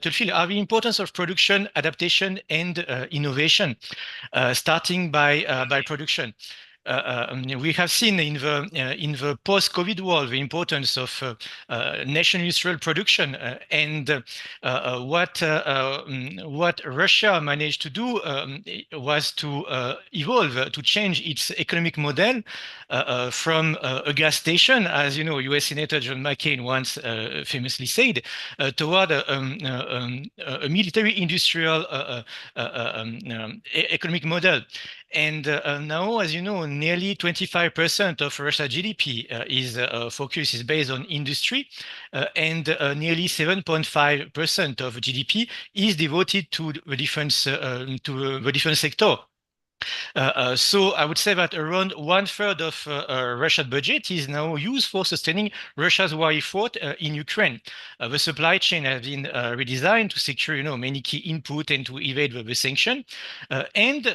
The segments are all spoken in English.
battlefield are the importance of production, adaptation, and innovation, starting by production. We have seen in the post-COVID world the importance of national industrial production, and what Russia managed to do was to evolve, to change its economic model from a gas station, as you know, U.S. Senator John McCain once famously said, toward a military-industrial economic model. And now, as you know, nearly 25% of Russia's GDP focus is based on industry, and nearly 7.5% of GDP is devoted to the defense sector. So I would say that around 1/3 of Russia's budget is now used for sustaining Russia's war effort in Ukraine. The supply chain has been redesigned to secure, many key input and to evade the sanction. And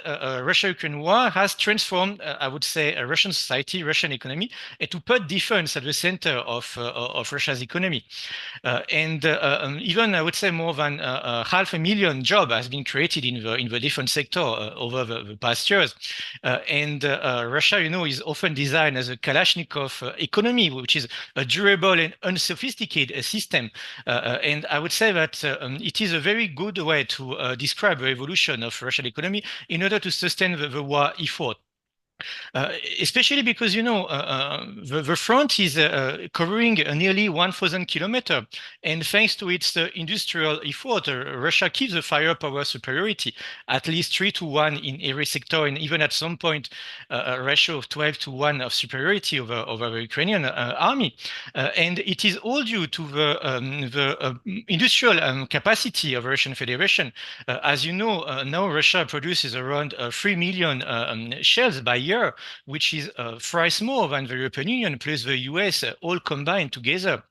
Russia-Ukraine war has transformed, I would say, Russian society, Russian economy, and to put defense at the center of Russia's economy. Even I would say more than 500,000 jobs has been created in the defense sector over the past years. Russia, is often designed as a Kalashnikov economy, which is a durable and unsophisticated system. And I would say that it is a very good way to describe the evolution of Russian economy in order to sustain the war effort. Especially because the front is covering nearly 1,000 kilometers, and thanks to its industrial effort, Russia keeps the firepower superiority, at least 3-1 in every sector, and even at some point a ratio of 12-1 of superiority over the Ukrainian army. And it is all due to the industrial capacity of Russian Federation. As you know, now Russia produces around 3 million shells by year, which is thrice more than the European Union plus the US all combined together.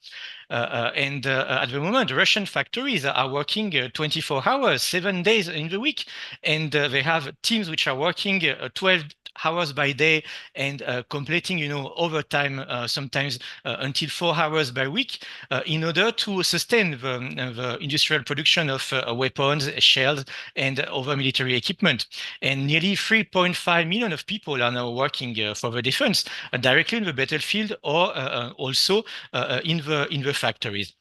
At the moment, Russian factories are working 24 hours, 7 days in the week, and they have teams which are working 12 hours by day and completing, overtime sometimes until 4 hours by week in order to sustain the industrial production of weapons, shells, and other military equipment. And nearly 3.5 million of people are now working for the defense directly in the battlefield or also in the factories.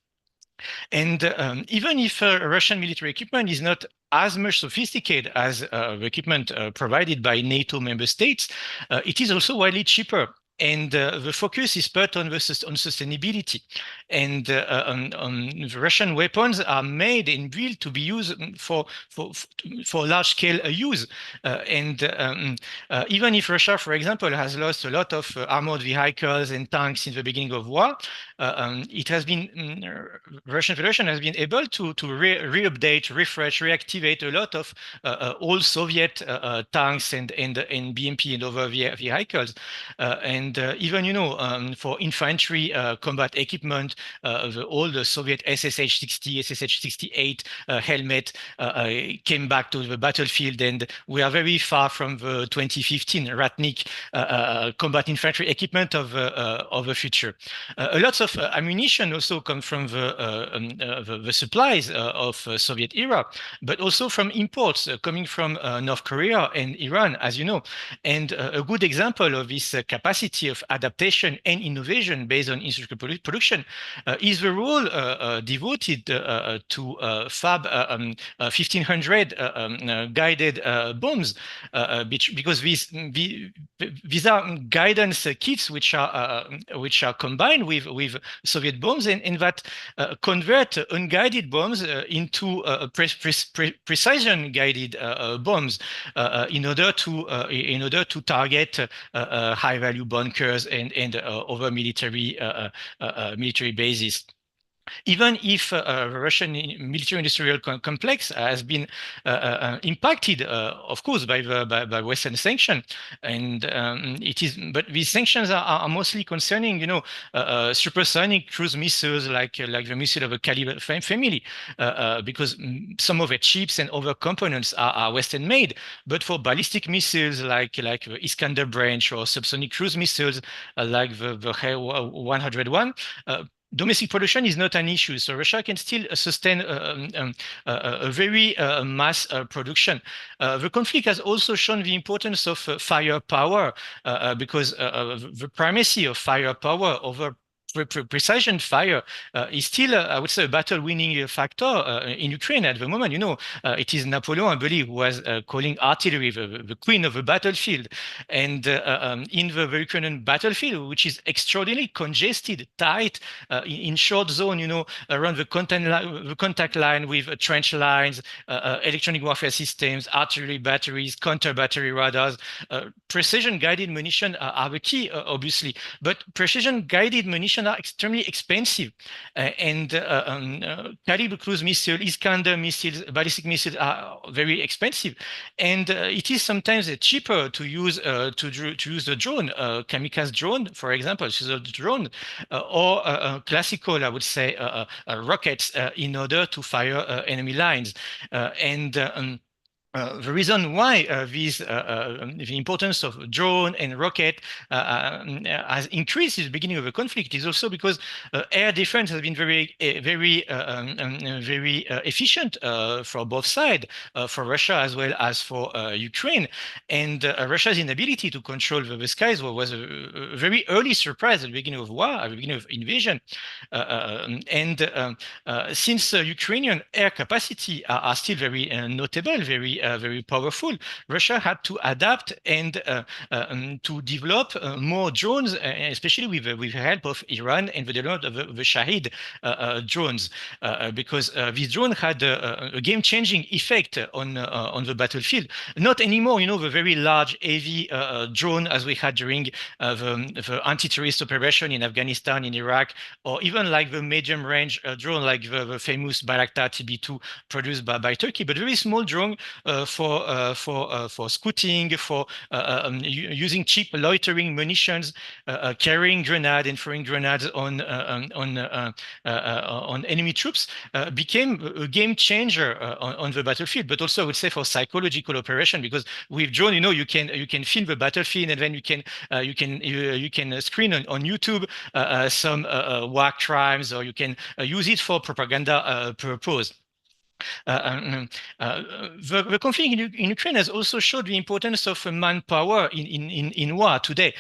And even if Russian military equipment is not as much sophisticated as the equipment provided by NATO member states, it is also widely cheaper. And the focus is put on sustainability. And the Russian weapons are made and built to be used for large-scale use. Even if Russia, for example, has lost a lot of armored vehicles and tanks in the beginning of war, Russian Federation has been able to re-update, refresh, reactivate a lot of old Soviet tanks and BMP and other vehicles. Even, for infantry combat equipment, all the Soviet SSH-60, SSH-68 helmet came back to the battlefield, and we are very far from the 2015 Ratnik combat infantry equipment of the future. A lot of ammunition also come from the supplies of Soviet era, but also from imports coming from North Korea and Iran, as you know. And a good example of this capacity of adaptation and innovation based on industrial production is the role devoted to Fab 1500 guided bombs, because these are guidance kits which are combined with Soviet bombs, and that convert unguided bombs into precision guided bombs in order to target high value bunkers and other military bases. Even if the Russian military-industrial complex has been impacted, of course, by Western sanctions, and but these sanctions are mostly concerning, supersonic cruise missiles like the missile of the Caliber family, because some of the chips and other components are Western-made. But for ballistic missiles like the Iskander branch or subsonic cruise missiles like the He-101. domestic production is not an issue. So Russia can still sustain a very mass production. The conflict has also shown the importance of firepower because the primacy of firepower over precision fire is still, I would say, a battle-winning factor in Ukraine at the moment. It is Napoleon, I believe, who was calling artillery the queen of the battlefield. And in the Ukrainian battlefield, which is extraordinarily congested, tight, in short zone, around the contact line with trench lines, electronic warfare systems, artillery batteries, counter-battery radars, precision-guided munition are the key, obviously. But precision-guided munition are extremely expensive. Caliber cruise missiles, Iskander missiles, ballistic missiles are very expensive. And it is sometimes cheaper to use the drone, kamikaze drone, for example, the drone, or classical, I would say, rockets in order to fire enemy lines. The reason why the importance of drone and rocket has increased at the beginning of the conflict is also because air defense has been very efficient for both sides, for Russia as well as for Ukraine. And Russia's inability to control the skies was a very early surprise at the beginning of war, at the beginning of invasion. Since Ukrainian air capacity are still very notable, very powerful, Russia had to adapt and to develop more drones, especially with the help of Iran and the development of the Shahid drones, because this drone had a game-changing effect on the battlefield. Not anymore, the very large, heavy drone as we had during the anti-terrorist operation in Afghanistan, in Iraq, or even like the medium-range drone, like the famous Bayraktar TB2 produced by Turkey, but very small drone for scouting, for using cheap loitering munitions, carrying grenades and throwing grenades on enemy troops, became a game changer on the battlefield. But also, I would say, for psychological operation, because with drone, you can film the battlefield, and then you can screen on YouTube some war crimes, or you can use it for propaganda purpose. The conflict in Ukraine has also showed the importance of manpower in war today,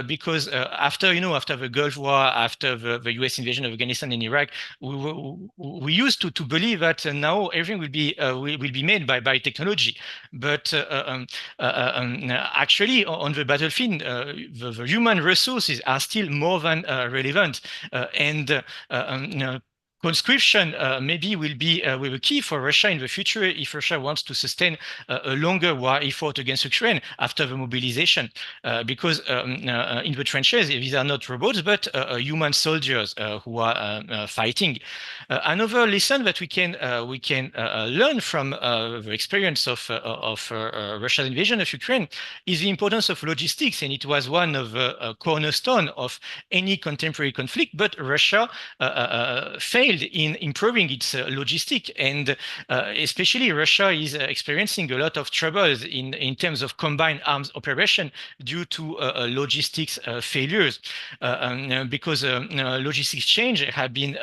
because after the Gulf War, after the U.S. invasion of Afghanistan and Iraq, we used to believe that now everything will be made by technology, but actually on the battlefield, the human resources are still more than relevant, and conscription maybe will be a key for Russia in the future if Russia wants to sustain a longer war effort against Ukraine after the mobilization, because in the trenches, these are not robots, but human soldiers who are fighting. Another lesson that we can learn from the experience of Russia's invasion of Ukraine is the importance of logistics, and it was one of the cornerstone of any contemporary conflict. But Russia failed in improving its logistic, and especially Russia is experiencing a lot of troubles in terms of combined arms operation due to logistics failures, because logistics change have been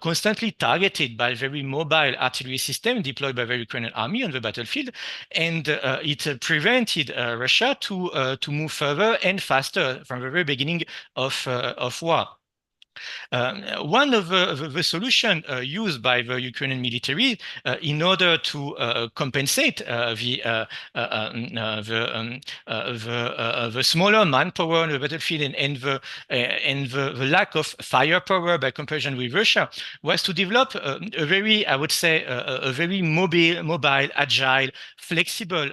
constantly targeted by very mobile artillery system deployed by the Ukrainian army on the battlefield, and it prevented Russia to move further and faster from the very beginning of war. One of the solutions used by the Ukrainian military in order to compensate the smaller manpower on the battlefield and the lack of firepower by comparison with Russia was to develop a very, I would say, a very mobile, agile, flexible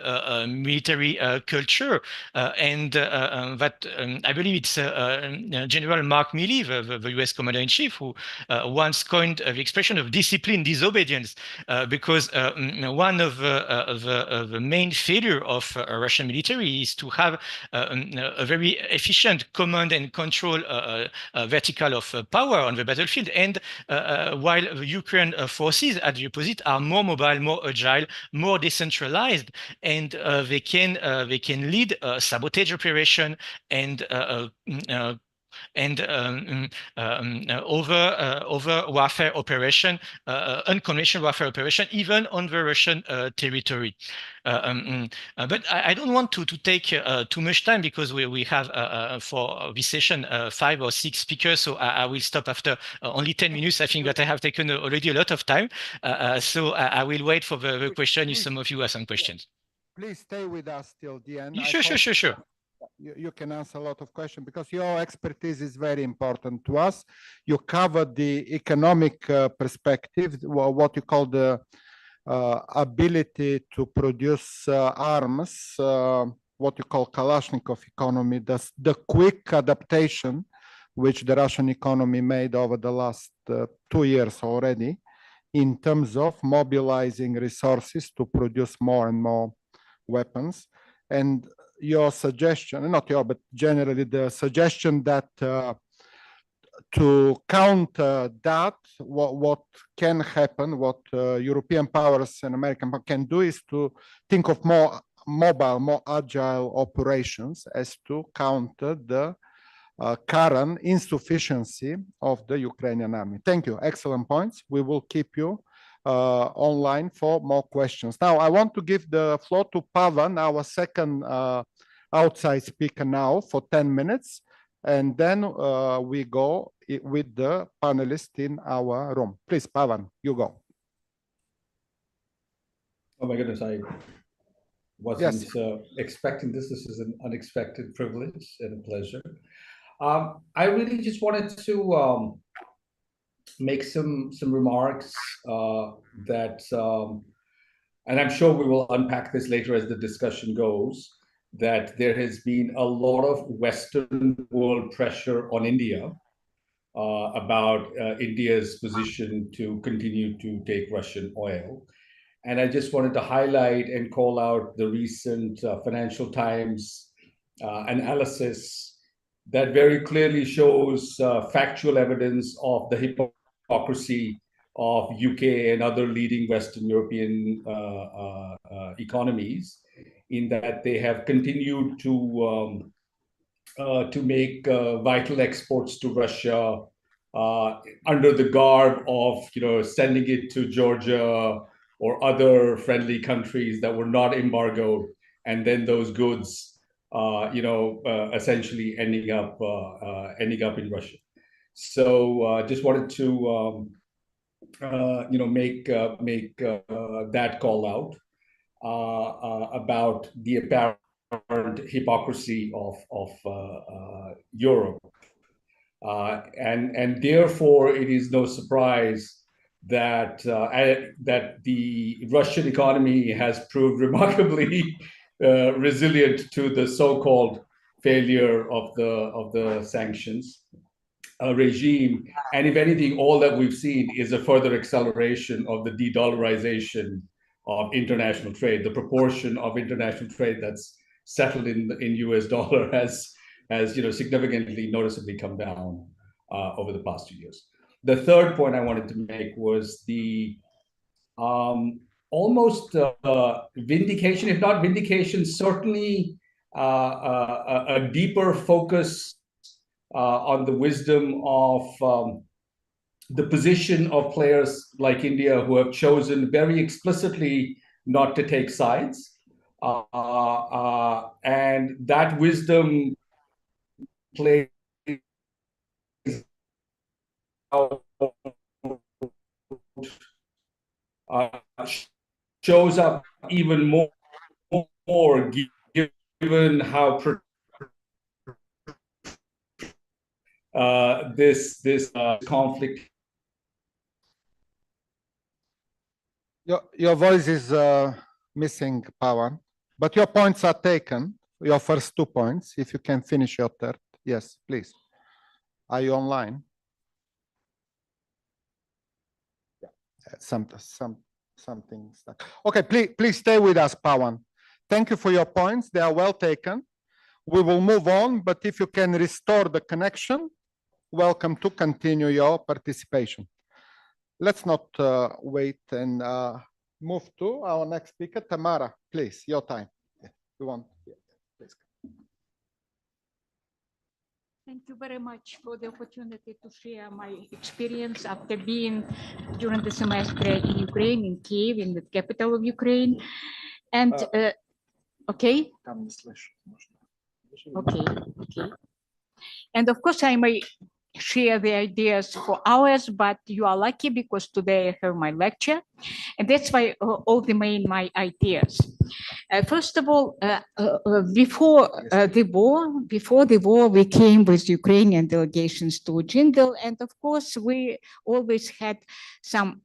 military culture, and that I believe it's General Mark Milley, the US commander-in-chief, who once coined the expression of discipline disobedience, because one of the main failure of Russian military is to have a very efficient command and control vertical of power on the battlefield, and while the Ukrainian forces at the opposite are more mobile, more agile, more decentralized, and they can lead sabotage operation and and over warfare operation, unconventional warfare operation, even on the Russian territory. But I don't want to take too much time, because we have for this session 5 or 6 speakers, so I will stop after only 10 minutes. I think that I have taken already a lot of time, so I will wait for the question if some of you have some questions. Please stay with us till the end. Sure. You can answer a lot of questions, because your expertise is very important to us. You cover the economic perspective, what you call the ability to produce arms, what you call Kalashnikov economy, the quick adaptation which the Russian economy made over the last 2 years already, in terms of mobilizing resources to produce more and more weapons. And your suggestion, not your, but generally the suggestion that to counter that, what can happen, what European powers and American powers can do, is to think of more mobile, more agile operations as to counter the current insufficiency of the Ukrainian army. Thank you. Excellent points. We will keep you online for more questions. Now, I want to give the floor to Pavan, our second outside speaker now, for 10 minutes. And then we go with the panelists in our room. Please, Pavan, you go. Oh my goodness, I wasn't expecting this. This is an unexpected privilege and a pleasure. I really just wanted to make some remarks that, and I'm sure we will unpack this later as the discussion goes, that there has been a lot of Western world pressure on India about India's position to continue to take Russian oil. And I just wanted to highlight and call out the recent Financial Times analysis that very clearly shows factual evidence of the hypocrisy of UK and other leading Western European economies, in that they have continued to make vital exports to Russia under the garb of, sending it to Georgia or other friendly countries that were not embargoed, and then those goods, essentially ending up in Russia. So just wanted to, make that call out about the apparent hypocrisy of Europe, and therefore it is no surprise that that the Russian economy has proved remarkably resilient to the so-called failure of the sanctions regime. And if anything, all that we've seen is a further acceleration of the de-dollarization of international trade. The proportion of international trade that's settled in US dollar has significantly, noticeably come down over the past 2 years. The third point I wanted to make was the almost vindication, if not vindication, certainly a deeper focus on the wisdom of the position of players like India, who have chosen very explicitly not to take sides. And that wisdom plays out, shows up even more given how this conflict. Your voice is missing, Pavan, but your points are taken. Your first 2 points. If you can finish your third, yes, please. Are you online? Yeah, something stuck. Okay, please stay with us, Pavan. Thank you for your points. They are well taken. We will move on, but if you can restore the connection, welcome to continue your participation. Let's not wait and move to our next speaker. Tamara, please, your time. Yeah, you want? Yeah, please. Thank you very much for the opportunity to share my experience after being during the semester in Ukraine, in Kiev, in the capital of Ukraine. And okay. Okay. And of course, I may share the ideas for hours, but you are lucky because today I have my lecture, and that's why all the my ideas. First of all, before the war, we came with Ukrainian delegations to Jindal, and of course, we always had some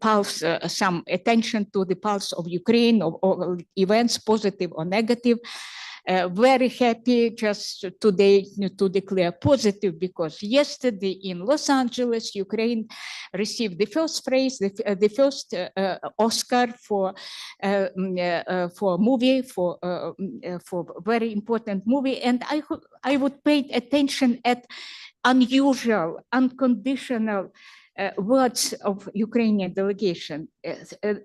pulse, some attention to the pulse of Ukraine, or events, positive or negative. Very happy just today to declare positive, because yesterday in Los Angeles, Ukraine received the first praise, the first Oscar for movie, for very important movie. And I would pay attention at unusual, unconditional words of Ukrainian delegation.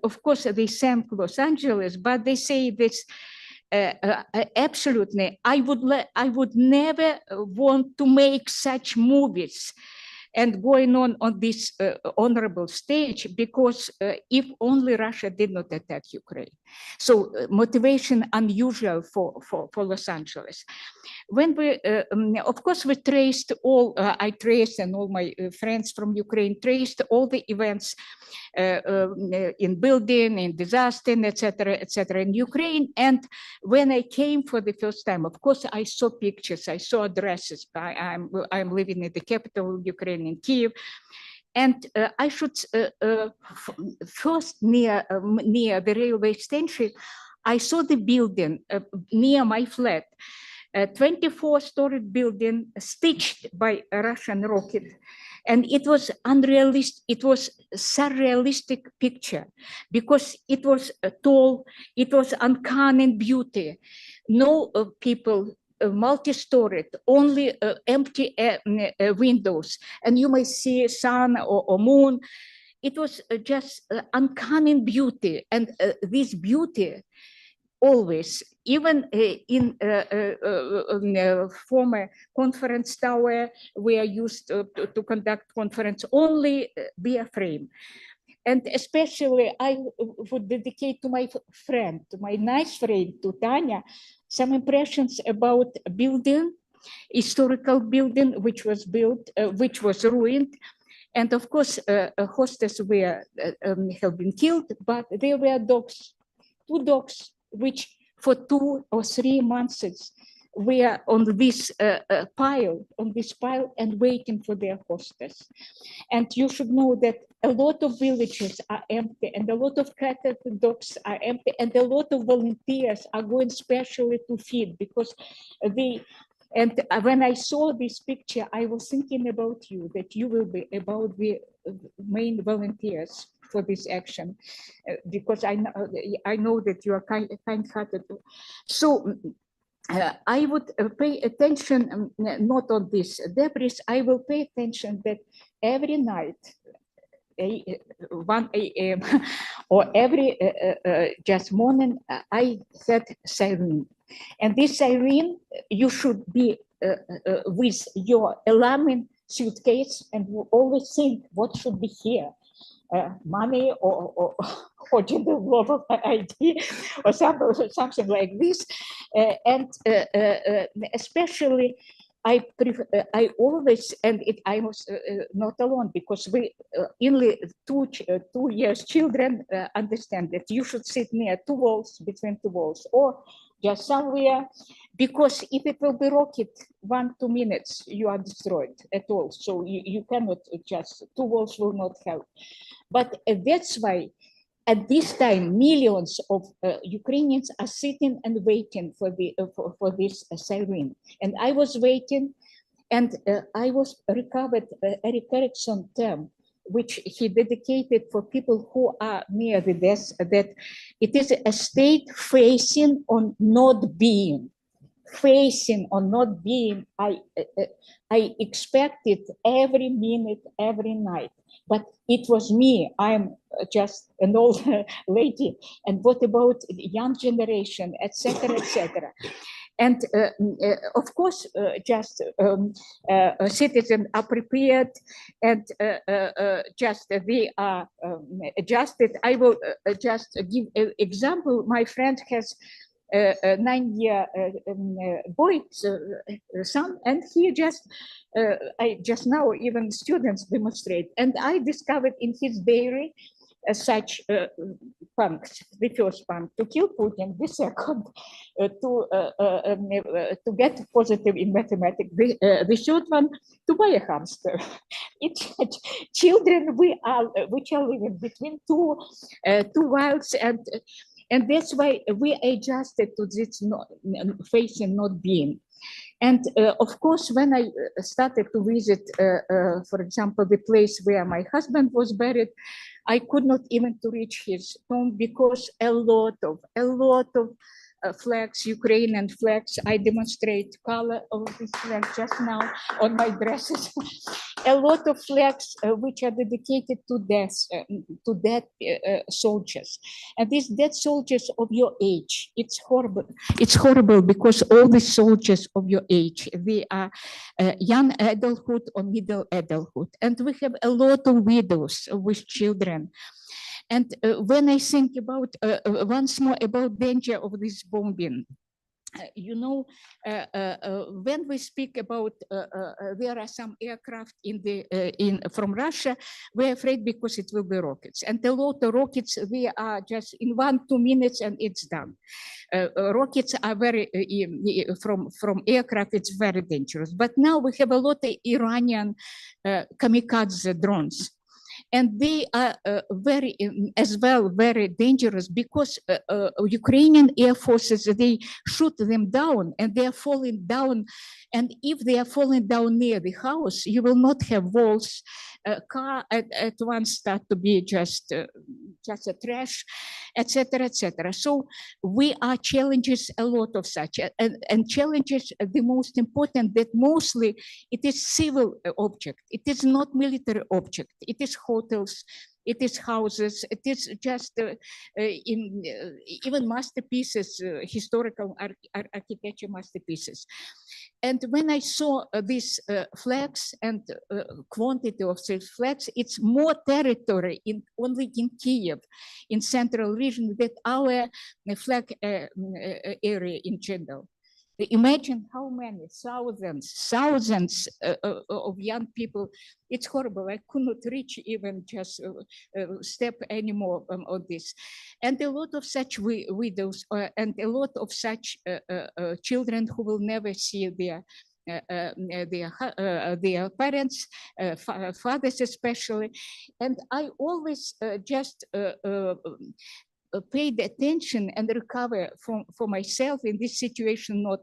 Of course, they thank Los Angeles, but they say this. Absolutely, I would never want to make such movies and going on this honorable stage, because if only Russia did not attack Ukraine. So motivation unusual for Los Angeles. When we, of course, we traced all, I traced, and all my friends from Ukraine traced all the events in building, in disaster, etc., in Ukraine. And when I came for the first time, of course, I saw pictures, I saw addresses. I'm living in the capital of Ukraine, in Kiev. And I should first near the railway station, I saw the building near my flat. A 24-story building stitched by a Russian rocket. And it was unrealistic, it was surrealistic picture, because it was tall, it was uncanny beauty. No people, multi-storied, only empty windows. And you may see sun or moon. It was just uncanny beauty. And this beauty always, even in former conference tower, we are used to conduct conference only via frame. And especially I would dedicate to my friend, to my nice friend, to Tanya, some impressions about building, historical building, which was built, which was ruined. And of course, hostess were have been killed, but there were dogs, 2 dogs, which for 2 or 3 months were on this pile, and waiting for their hostess. And you should know that a lot of villages are empty, and a lot of cat and dogs are empty, and a lot of volunteers are going specially to feed, because they. And when I saw this picture, I was thinking about you, that you will be about the main volunteers for this action, because I know that you are kind-hearted. So I would pay attention not on this debris. I will pay attention that every night, 1 a.m. or every just morning, I had siren. And this siren, you should be with your alarming suitcase, and you always think what should be here. Money or gender global ID or something like this. And especially I always, and I was not alone, because we only 2 years children understand that you should sit near 2 walls, between 2 walls, or just somewhere, because if it will be rocket 1-2 minutes, you are destroyed at all. So you cannot just, 2 walls will not help. But that's why at this time, millions of Ukrainians are sitting and waiting for for this siren. And I was waiting, and I was recovered Eric Erickson term, which he dedicated for people who are near the death, that it is a state facing on not being. Facing on not being, I expected every minute, every night. But it was me. I'm just an old lady. And what about the young generation, etc., etc. And of course, citizens are prepared, and just they are adjusted. I will just give an example. My friend has a 9-year boy, son, and he I just now even students demonstrate, and I discovered in his diary such punks, the first punk to kill Putin, the second to get positive in mathematics, the third one to buy a hamster. It's children which are living between two worlds, and that's why we adjusted to this facing not being. And of course, when I started to visit, for example, the place where my husband was buried, I could not even to reach his tomb because a lot of flags, Ukrainian flags. I demonstrate color of this flag just now on my dresses. A lot of flags which are dedicated to dead soldiers. And these dead soldiers of your age, it's horrible. It's horrible because all the soldiers of your age, they are young adulthood or middle adulthood. And we have a lot of widows with children. And when I think about once more about danger of this bombing, you know, when we speak about there are some aircraft from Russia, we're afraid because it will be rockets, and a lot of rockets, we are just in 1-2 minutes and it's done. Rockets are very from aircraft, it's very dangerous. But now we have a lot of Iranian kamikaze drones. And they are very dangerous because Ukrainian air forces, they shoot them down and they are falling down. And if they are falling down near the house, you will not have walls. Car at once start to be just a trash, etc., etc. So we are challenges a lot of such, and challenges the most important that mostly it is civil object. It is not military object. It is hotels. It is houses. It is just even masterpieces, historical architecture masterpieces. And when I saw these flags and quantity of these flags, it's more territory only in Kiev, in central region, than our flag area in general. Imagine how many thousands of young people. It's horrible. I could not reach even just step anymore on this. And a lot of such widows and a lot of such children who will never see their parents, fathers especially. And I always just paid attention and recover for myself in this situation, not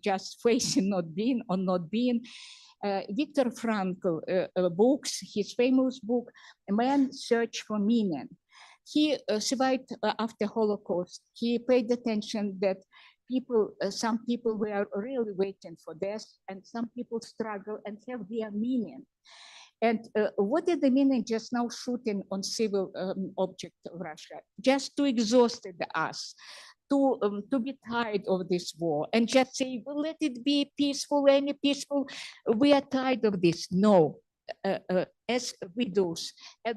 just facing not being or not being. Viktor Frankl books, his famous book, A Man's Search for Meaning. He survived after Holocaust. He paid attention that some people were really waiting for death, and some people struggle and have their meaning. And what is the meaning just now shooting on civil object of Russia? Just to exhaust us, to be tired of this war and just say, well, let it be peaceful, any peaceful. We are tired of this. No. As widows,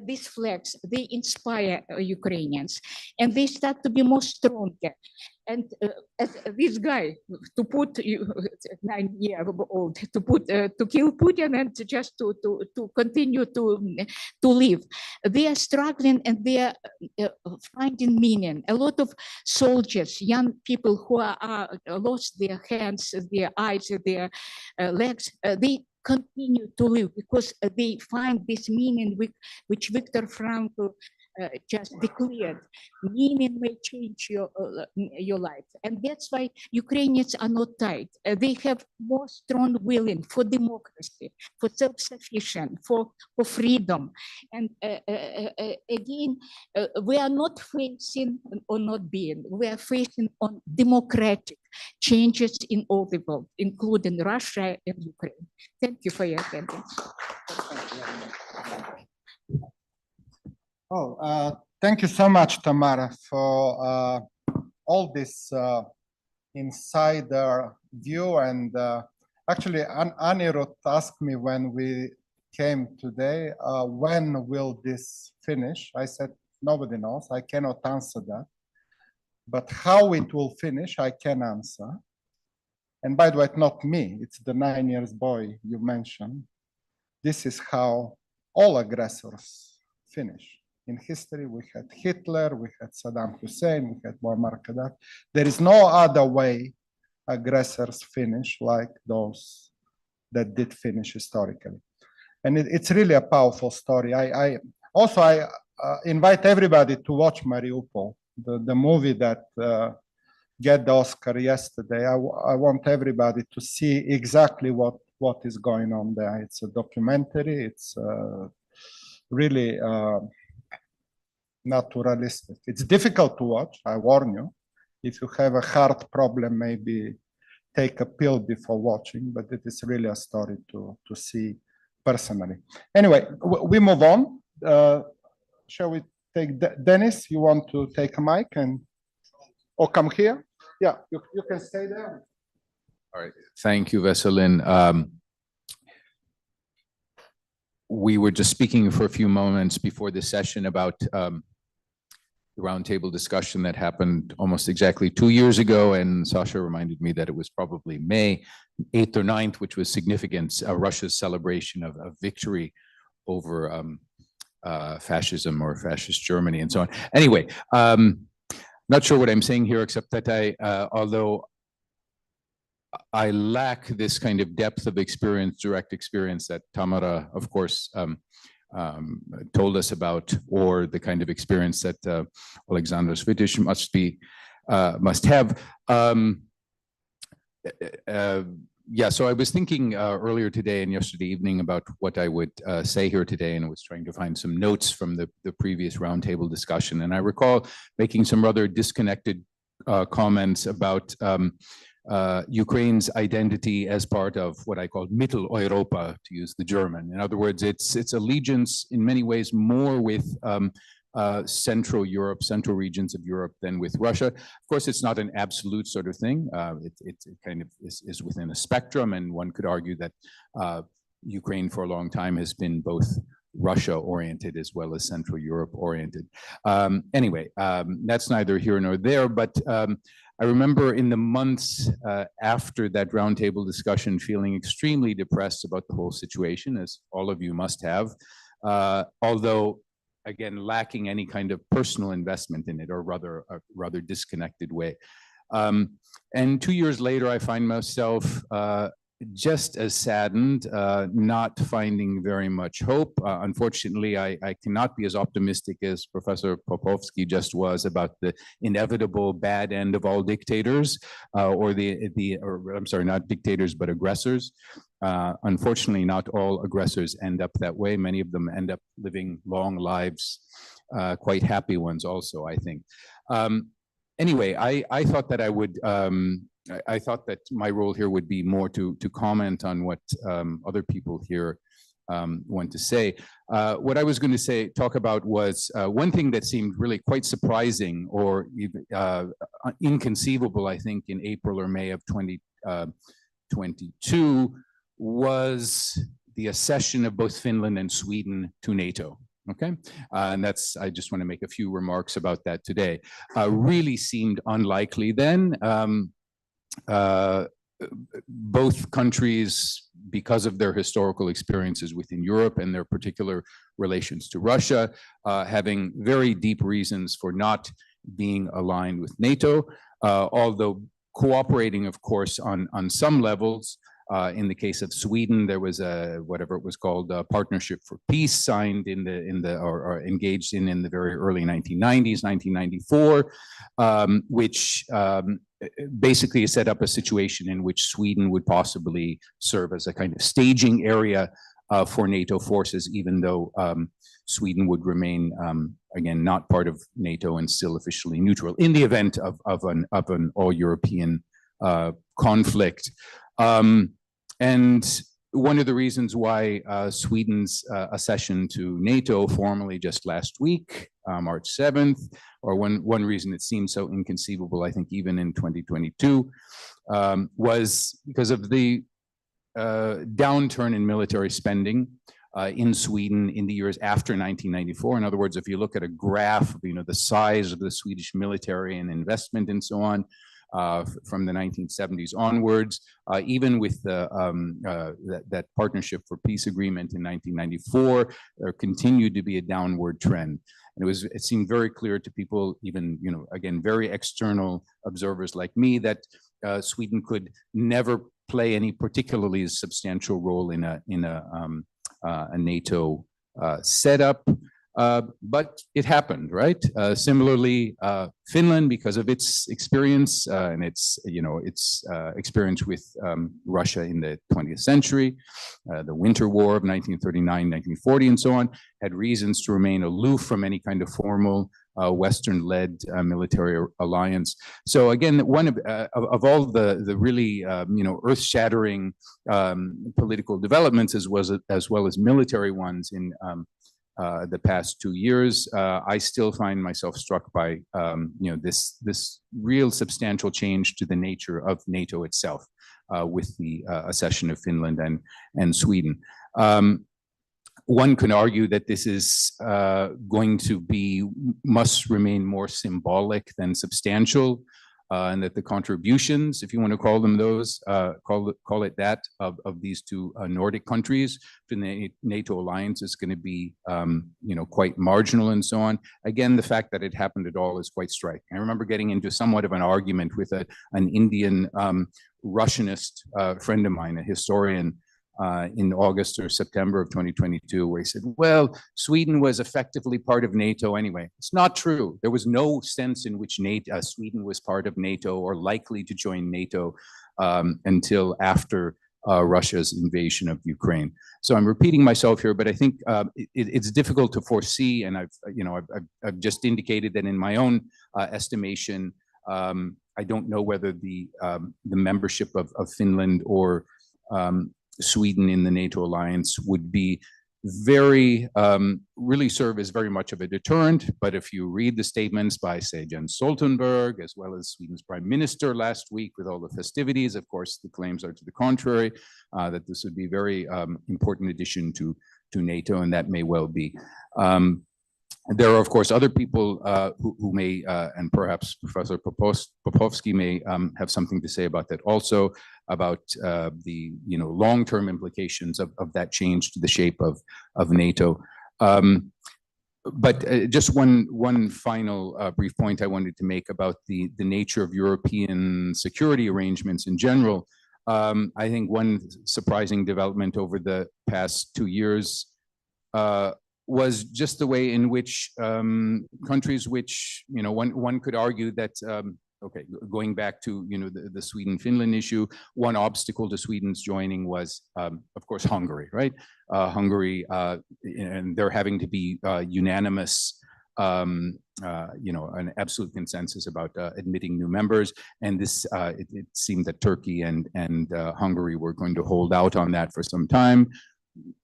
these flags, they inspire Ukrainians, and they start to be more stronger. And as this guy, to put 9-year-old, to kill Putin and just to continue to live, they are struggling and they are finding meaning. A lot of soldiers, young people who are lost their hands, their eyes, their legs, they continue to live because they find this meaning which Viktor Frankl just declared. Meaning may change your life. And that's why Ukrainians are not tired. They have more strong willing for democracy, for self-sufficient, for freedom. And again, we are not facing or not being, we are facing on democratic changes in all the world, including Russia and Ukraine. Thank you for your attendance. Oh, thank you so much, Tamara, for all this insider view. And actually, Anirudh asked me when we came today, when will this finish? I said, nobody knows. I cannot answer that. But how it will finish, I can answer. And by the way, it's not me. It's the 9-year boy you mentioned. This is how all aggressors finish. In history, we had Hitler, we had Saddam Hussein, we had Muammar Gaddafi. There is no other way aggressors finish like those that did finish historically. And it's really a powerful story. I invite everybody to watch Mariupol, the movie that get the Oscar yesterday. I want everybody to see exactly what is going on there. It's a documentary. It's really naturalistic. It's difficult to watch, I warn you. If you have a heart problem, maybe take a pill before watching, but it is really a story to see personally. Anyway, we move on. Shall we take Dennis? You want to take a mic or come here? Yeah, you can stay there. All right, thank you, Veselin. We were just speaking for a few moments before the session about the roundtable discussion that happened almost exactly 2 years ago, and Sasha reminded me that it was probably May 8th or 9th, which was significant, Russia's celebration of victory over fascism or fascist Germany and so on. Anyway, not sure what I'm saying here, except that although I lack this kind of depth of experience, direct experience that Tamara, of course, told us about, or the kind of experience that Alexander Svitish must have. Yeah, so I was thinking earlier today and yesterday evening about what I would say here today, and I was trying to find some notes from the previous roundtable discussion. And I recall making some rather disconnected comments about Ukraine's identity as part of what I call Mitteleuropa, to use the German. In other words, its allegiance in many ways more with Central Europe, central regions of Europe than with Russia. Of course, it's not an absolute sort of thing. It kind of is within a spectrum, and one could argue that Ukraine for a long time has been both Russia-oriented as well as Central Europe-oriented. Anyway, that's neither here nor there, but I remember in the months after that roundtable discussion feeling extremely depressed about the whole situation, as all of you must have, although, again, lacking any kind of personal investment in it, or rather a rather disconnected way. And 2 years later, I find myself just as saddened, not finding very much hope. Unfortunately, I cannot be as optimistic as Professor Popovsky just was about the inevitable bad end of all dictators, or I'm sorry, not dictators, but aggressors. Unfortunately, not all aggressors end up that way. Many of them end up living long lives, quite happy ones also, I think. Anyway, I thought that I would, I thought that my role here would be more to comment on what other people here want to say. What I was going to talk about was one thing that seemed really quite surprising, or inconceivable, I think, in April or May of 2022, was the accession of both Finland and Sweden to NATO. Okay, and I just want to make a few remarks about that today. Really seemed unlikely then. Both countries, because of their historical experiences within Europe and their particular relations to Russia, having very deep reasons for not being aligned with NATO, although cooperating, of course, on some levels. In the case of Sweden, there was a whatever it was called, a partnership for peace signed or engaged in the very early 1990s, 1994, which basically set up a situation in which Sweden would possibly serve as a kind of staging area for NATO forces, even though Sweden would remain, again, not part of NATO and still officially neutral in the event of an all-European conflict. And one of the reasons why Sweden's accession to NATO formally just last week March 7th, or one reason it seemed so inconceivable, I think even in 2022, was because of the downturn in military spending in Sweden in the years after 1994. In other words, if you look at a graph of, the size of the Swedish military and investment and so on, from the 1970s onwards, even with that Partnership for Peace agreement in 1994, there continued to be a downward trend. And it seemed very clear to people, even, again, very external observers like me, that Sweden could never play any particularly substantial role in a NATO setup. But it happened, right? Similarly, Finland, because of its experience and its experience with Russia in the 20th century, the Winter War of 1939, 1940, and so on, had reasons to remain aloof from any kind of formal Western-led military alliance. So again, one of all the really earth-shattering political developments, as well as military ones in the past 2 years, I still find myself struck by this real substantial change to the nature of NATO itself with the accession of Finland and Sweden. One can argue that this is must remain more symbolic than substantial, and that the contributions, if you want to call them those, call it that, of these two Nordic countries to the NATO alliance is going to be, quite marginal and so on. Again, the fact that it happened at all is quite striking. I remember getting into somewhat of an argument with an Indian Russianist friend of mine, a historian, in August or September of 2022, where he said, well, Sweden was effectively part of NATO anyway. It's not true. There was no sense in which Sweden was part of NATO or likely to join NATO until after Russia's invasion of Ukraine. So I'm repeating myself here, but I think it's difficult to foresee, and I've just indicated that in my own estimation, I don't know whether the membership of Finland or Sweden in the NATO alliance would be really serve as very much of a deterrent. But if you read the statements by, say, Jens Stoltenberg, as well as Sweden's prime minister last week with all the festivities, of course, the claims are to the contrary, that this would be a very important addition to NATO, and that may well be. There are, of course, other people who may, and perhaps Professor Popovsky may have something to say about that also, about the long-term implications of that change to the shape of NATO. But just one final brief point I wanted to make about the nature of European security arrangements in general. I think one surprising development over the past 2 years was just the way in which countries which, one could argue that, okay, going back to, the Sweden-Finland issue, one obstacle to Sweden's joining was, of course, Hungary, right? Hungary, and there having to be unanimous, an absolute consensus about admitting new members. And this, it seemed that Turkey and Hungary were going to hold out on that for some time.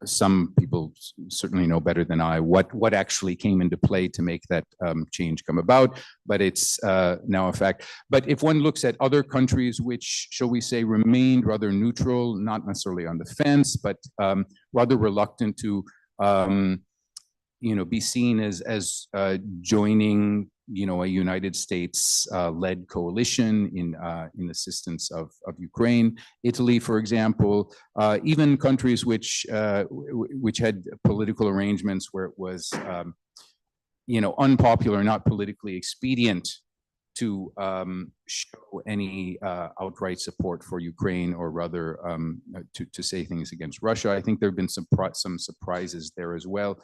Some people certainly know better than I what actually came into play to make that change come about, but it's now a fact. But if one looks at other countries which, shall we say, remained rather neutral, not necessarily on the fence, but rather reluctant to be seen as joining a United States led coalition in assistance of Ukraine. Italy, for example, even countries which had political arrangements where it was unpopular, not politically expedient to show any outright support for Ukraine, or rather to say things against Russia. I think there have been some surprises there as well.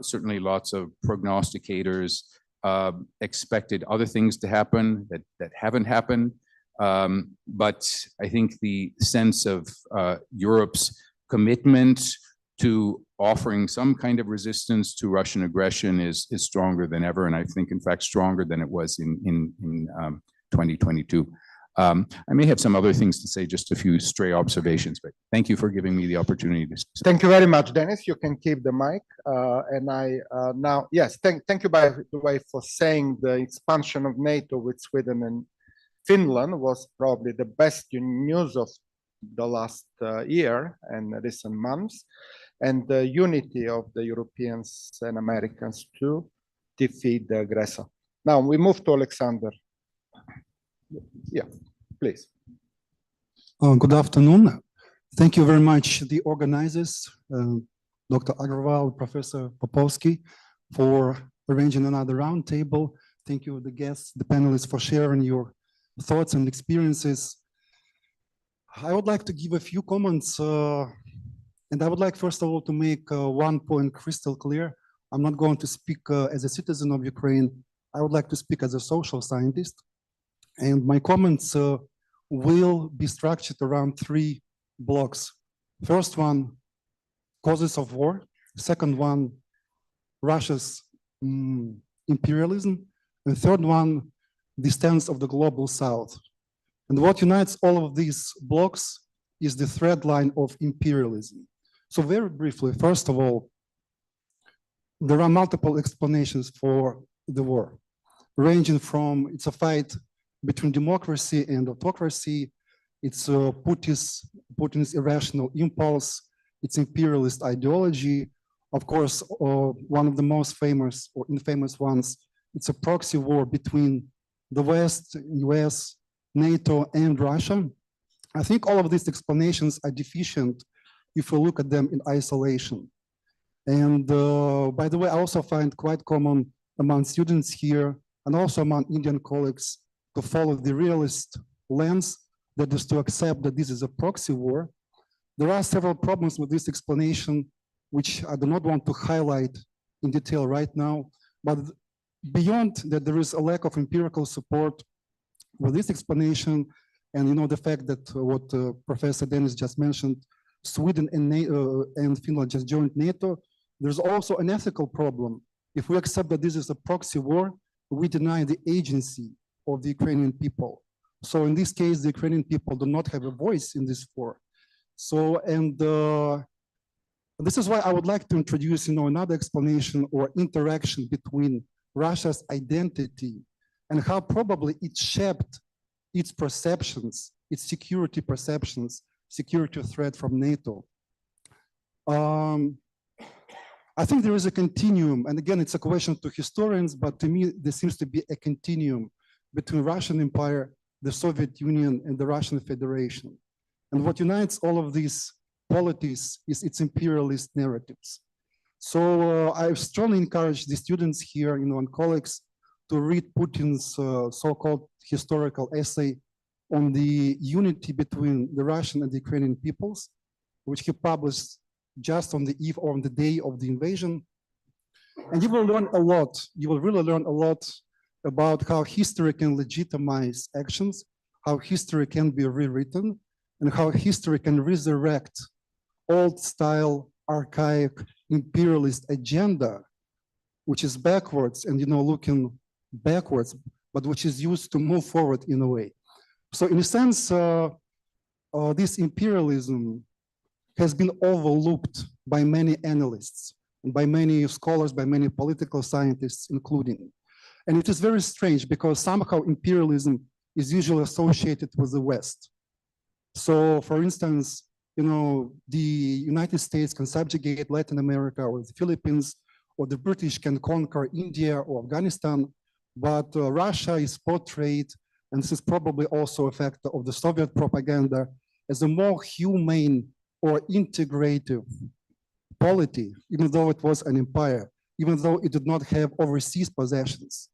Certainly lots of prognosticators expected other things to happen that haven't happened. But I think the sense of Europe's commitment to offering some kind of resistance to Russian aggression is stronger than ever, and I think, in fact, stronger than it was in 2022. I may have some other things to say, just a few stray observations, but thank you for giving me the opportunity to speak. Thank you very much, Dennis. You can keep the mic. And I now, yes, thank you, by the way, for saying the expansion of NATO with Sweden and Finland was probably the best news of the last year and recent months, and the unity of the Europeans and Americans to defeat the aggressor. Now we move to Alexander. Yeah, please. Good afternoon. Thank you very much, the organizers, Dr. Agrawal, Professor Popovsky, for arranging another roundtable. Thank you, the guests, the panelists, for sharing your thoughts and experiences. I would like to give a few comments, and I would like, first of all, to make one point crystal clear. I'm not going to speak as a citizen of Ukraine. I would like to speak as a social scientist. And my comments will be structured around three blocks. First one, causes of war. Second one, Russia's imperialism. And third one, the stance of the global South. And what unites all of these blocks is the thread line of imperialism. So very briefly, first of all, there are multiple explanations for the war, ranging from it's a fight between democracy and autocracy, it's Putin's irrational impulse, it's imperialist ideology. Of course, one of the most famous or infamous ones, it's a proxy war between the West, US, NATO, and Russia. I think all of these explanations are deficient if we look at them in isolation. And by the way, I also find quite common among students here and also among Indian colleagues to follow the realist lens, that is to accept that this is a proxy war. There are several problems with this explanation, which I do not want to highlight in detail right now, but beyond that, there is a lack of empirical support for this explanation. And the fact that what Professor Dennis just mentioned, Sweden and Finland just joined NATO, there's also an ethical problem. If we accept that this is a proxy war, we deny the agency of the Ukrainian people. So in this case, the Ukrainian people do not have a voice in this war. So, and this is why I would like to introduce, another explanation or interaction between Russia's identity and how probably it shaped its perceptions, its security perceptions, security threat from NATO. I think there is a continuum, and again, it's a question to historians, but to me, there seems to be a continuum between Russian Empire, the Soviet Union, and the Russian Federation. And what unites all of these polities is its imperialist narratives. So I strongly encourage the students here, and colleagues to read Putin's so-called historical essay on the unity between the Russian and the Ukrainian peoples, which he published just on the eve or on the day of the invasion. And you will learn a lot. You will really learn a lot about how history can legitimize actions, how history can be rewritten, and how history can resurrect old-style, archaic, imperialist agenda, which is backwards and looking backwards, but which is used to move forward in a way. So in a sense, this imperialism has been overlooked by many analysts, and by many scholars, by many political scientists, including. And it is very strange because somehow imperialism is usually associated with the West. So for instance, the United States can subjugate Latin America or the Philippines, or the British can conquer India or Afghanistan, but Russia is portrayed, and this is probably also a factor of the Soviet propaganda, as a more humane or integrative polity, even though it was an empire, even though it did not have overseas possessions.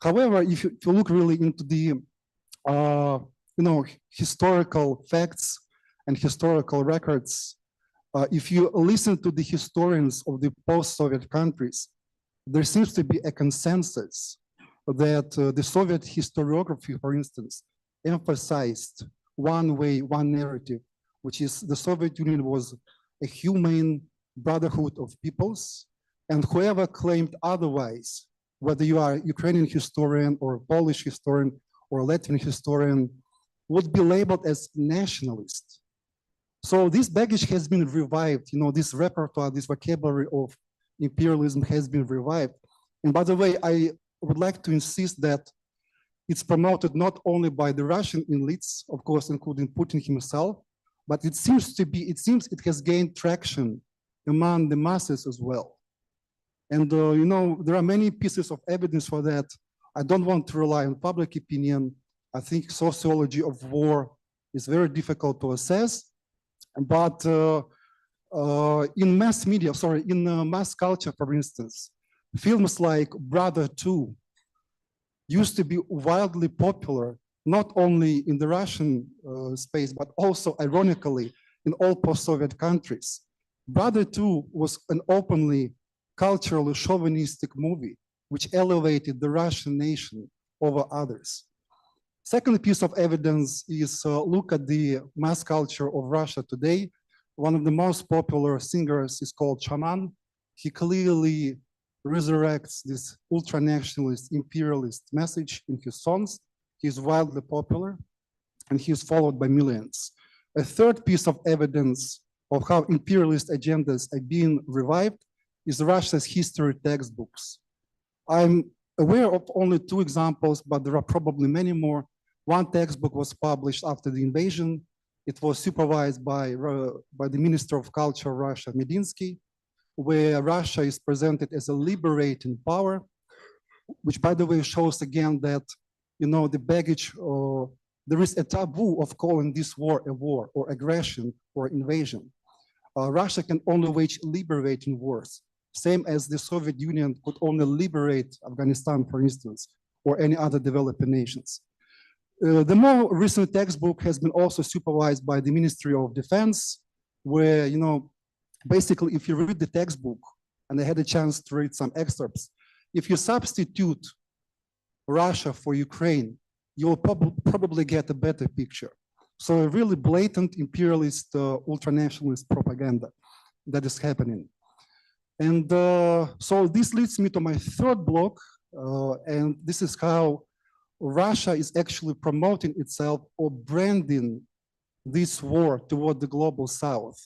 However, if you look really into the historical facts and historical records, if you listen to the historians of the post-Soviet countries, there seems to be a consensus that the Soviet historiography, for instance, emphasized one way, one narrative, which is the Soviet Union was a humane brotherhood of peoples, and whoever claimed otherwise, whether you are a Ukrainian historian or a Polish historian or a Latvian historian, would be labeled as nationalist. So this baggage has been revived, this repertoire, this vocabulary of imperialism has been revived. And by the way, I would like to insist that it's promoted not only by the Russian elites, of course, including Putin himself, but it seems it has gained traction among the masses as well. And there are many pieces of evidence for that. I don't want to rely on public opinion. I think sociology of war is very difficult to assess. But in mass media, in mass culture, for instance, films like Brother 2 used to be wildly popular, not only in the Russian space, but also, ironically, in all post-Soviet countries. Brother 2 was an openly culturally chauvinistic movie, which elevated the Russian nation over others. Second piece of evidence is look at the mass culture of Russia today. One of the most popular singers is called Shaman. He clearly resurrects this ultra-nationalist, imperialist message in his songs. He's wildly popular, and he's followed by millions. A third piece of evidence of how imperialist agendas are being revived is Russia's history textbooks. I'm aware of only 2 examples, but there are probably many more. One textbook was published after the invasion. It was supervised by the Minister of Culture of Russia, Medinsky, where Russia is presented as a liberating power, which, by the way, shows again that, the baggage, there is a taboo of calling this war a war or aggression or invasion. Russia can only wage liberating wars, same as the Soviet Union could only liberate Afghanistan, for instance, or any other developing nations. The more recent textbook has been also supervised by the Ministry of Defense, where, basically, if you read the textbook, and I had a chance to read some excerpts, if you substitute Russia for Ukraine, you'll probably get a better picture. So a really blatant imperialist, ultranationalist propaganda that is happening. And so this leads me to my third block, and this is how Russia is actually promoting itself or branding this war toward the global south.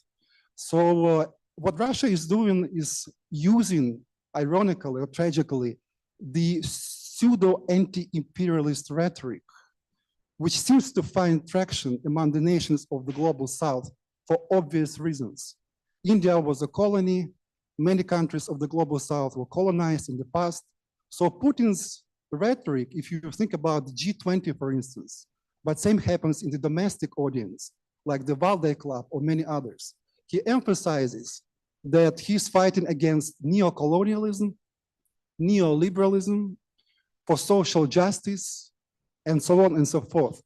So what Russia is doing is using, ironically or tragically, the pseudo anti-imperialist rhetoric, which seems to find traction among the nations of the global south for obvious reasons. India was a colony. Many countries of the global south were colonized in the past. So Putin's rhetoric, if you think about the G20, for instance, but same happens in the domestic audience, like the Valdai Club or many others. He emphasizes that he's fighting against neo-colonialism, neoliberalism, for social justice, and so on and so forth.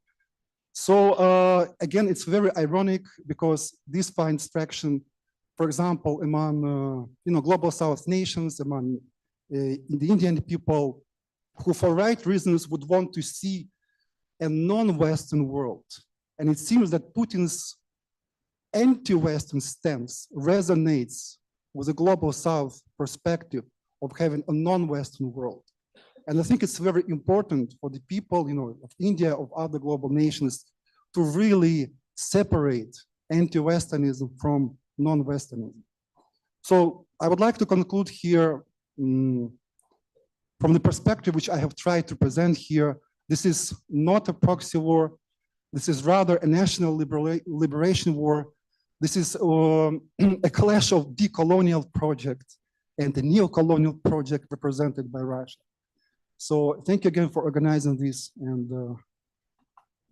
So again, it's very ironic because this finds traction, for example, among global South nations, among the Indian people, who for right reasons would want to see a non-Western world. And it seems that Putin's anti-Western stance resonates with the global South perspective of having a non-Western world. And I think it's very important for the people, of India, of other global nations, to really separate anti-Westernism from non-Westernism. So I would like to conclude here from the perspective which I have tried to present here. This is not a proxy war. This is rather a national liberation war. This is a clash of decolonial project and the neo-colonial project represented by Russia. So thank you again for organizing this, and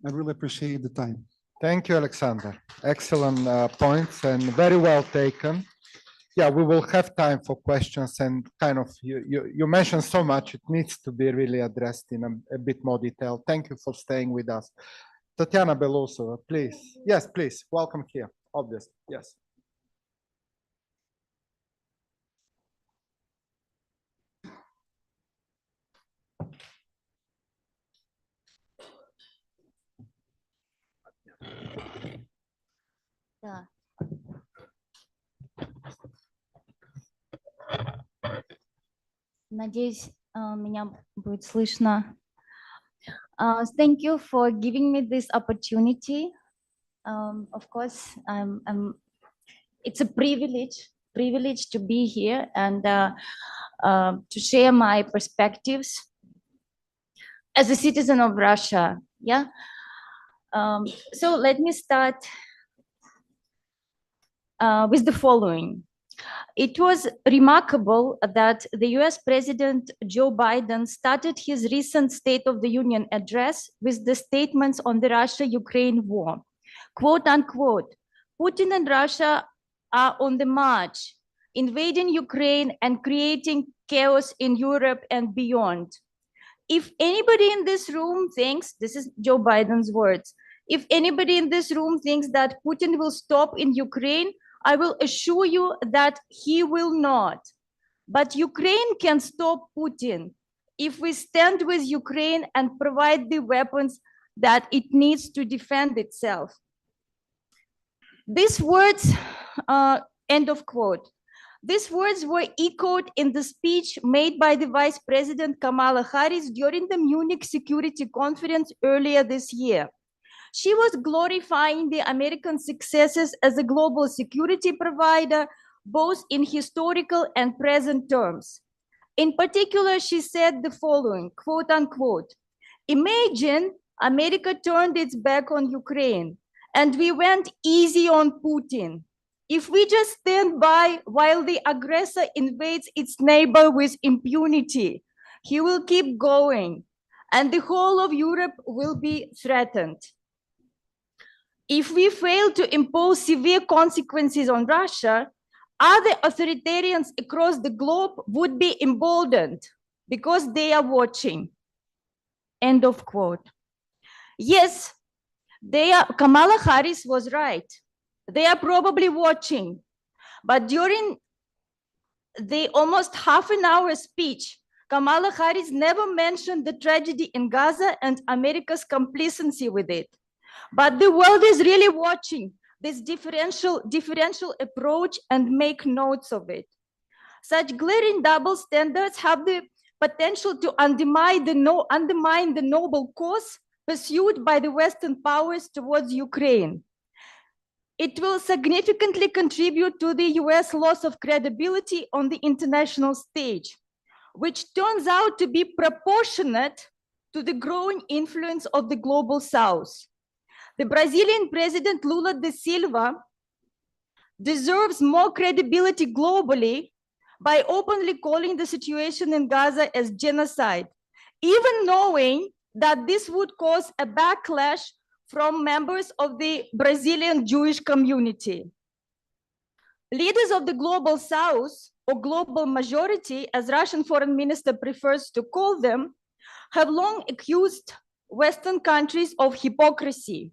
I really appreciate the time. Thank you, Alexander. Excellent points and very well taken. Yeah, we will have time for questions, and kind of you mentioned so much, it needs to be really addressed in a bit more detail. Thank you for staying with us. Tatiana Belosova, please. Yes, please. Welcome here, obviously. Yes. Да. Надеюсь, меня будет слышно. Thank you for giving me this opportunity. Of course, it's a privilege to be here and to share my perspectives as a citizen of Russia. Yeah. So let me start with the following. It was remarkable that the US President Joe Biden started his recent State of the Union address with the statements on the Russia-Ukraine war. Quote unquote, Putin and Russia are on the march, invading Ukraine and creating chaos in Europe and beyond. If anybody in this room thinks, this is Joe Biden's words, if anybody in this room thinks that Putin will stop in Ukraine, I will assure you that he will not. But Ukraine can stop Putin if we stand with Ukraine and provide the weapons that it needs to defend itself. These words, end of quote. These words were echoed in the speech made by the Vice President Kamala Harris during the Munich Security Conference earlier this year. She was glorifying the American successes as a global security provider, both in historical and present terms. In particular, she said the following, quote unquote, imagine America turned its back on Ukraine and we went easy on Putin. If we just stand by while the aggressor invades its neighbor with impunity, he will keep going and the whole of Europe will be threatened. If we fail to impose severe consequences on Russia, other authoritarians across the globe would be emboldened because they are watching. End of quote. Yes, Kamala Harris was right. They are probably watching. But during the almost half an hour speech, Kamala Harris never mentioned the tragedy in Gaza and America's complacency with it. But the world is really watching this differential approach and make notes of it. Such glaring double standards have the potential to undermine the noble cause pursued by the Western powers towards Ukraine. It will significantly contribute to the US loss of credibility on the international stage, which turns out to be proportionate to the growing influence of the global South. The Brazilian President Lula da Silva deserves more credibility globally by openly calling the situation in Gaza as genocide, even knowing that this would cause a backlash from members of the Brazilian Jewish community. Leaders of the global South, or global majority, as Russian foreign minister prefers to call them, have long accused Western countries of hypocrisy.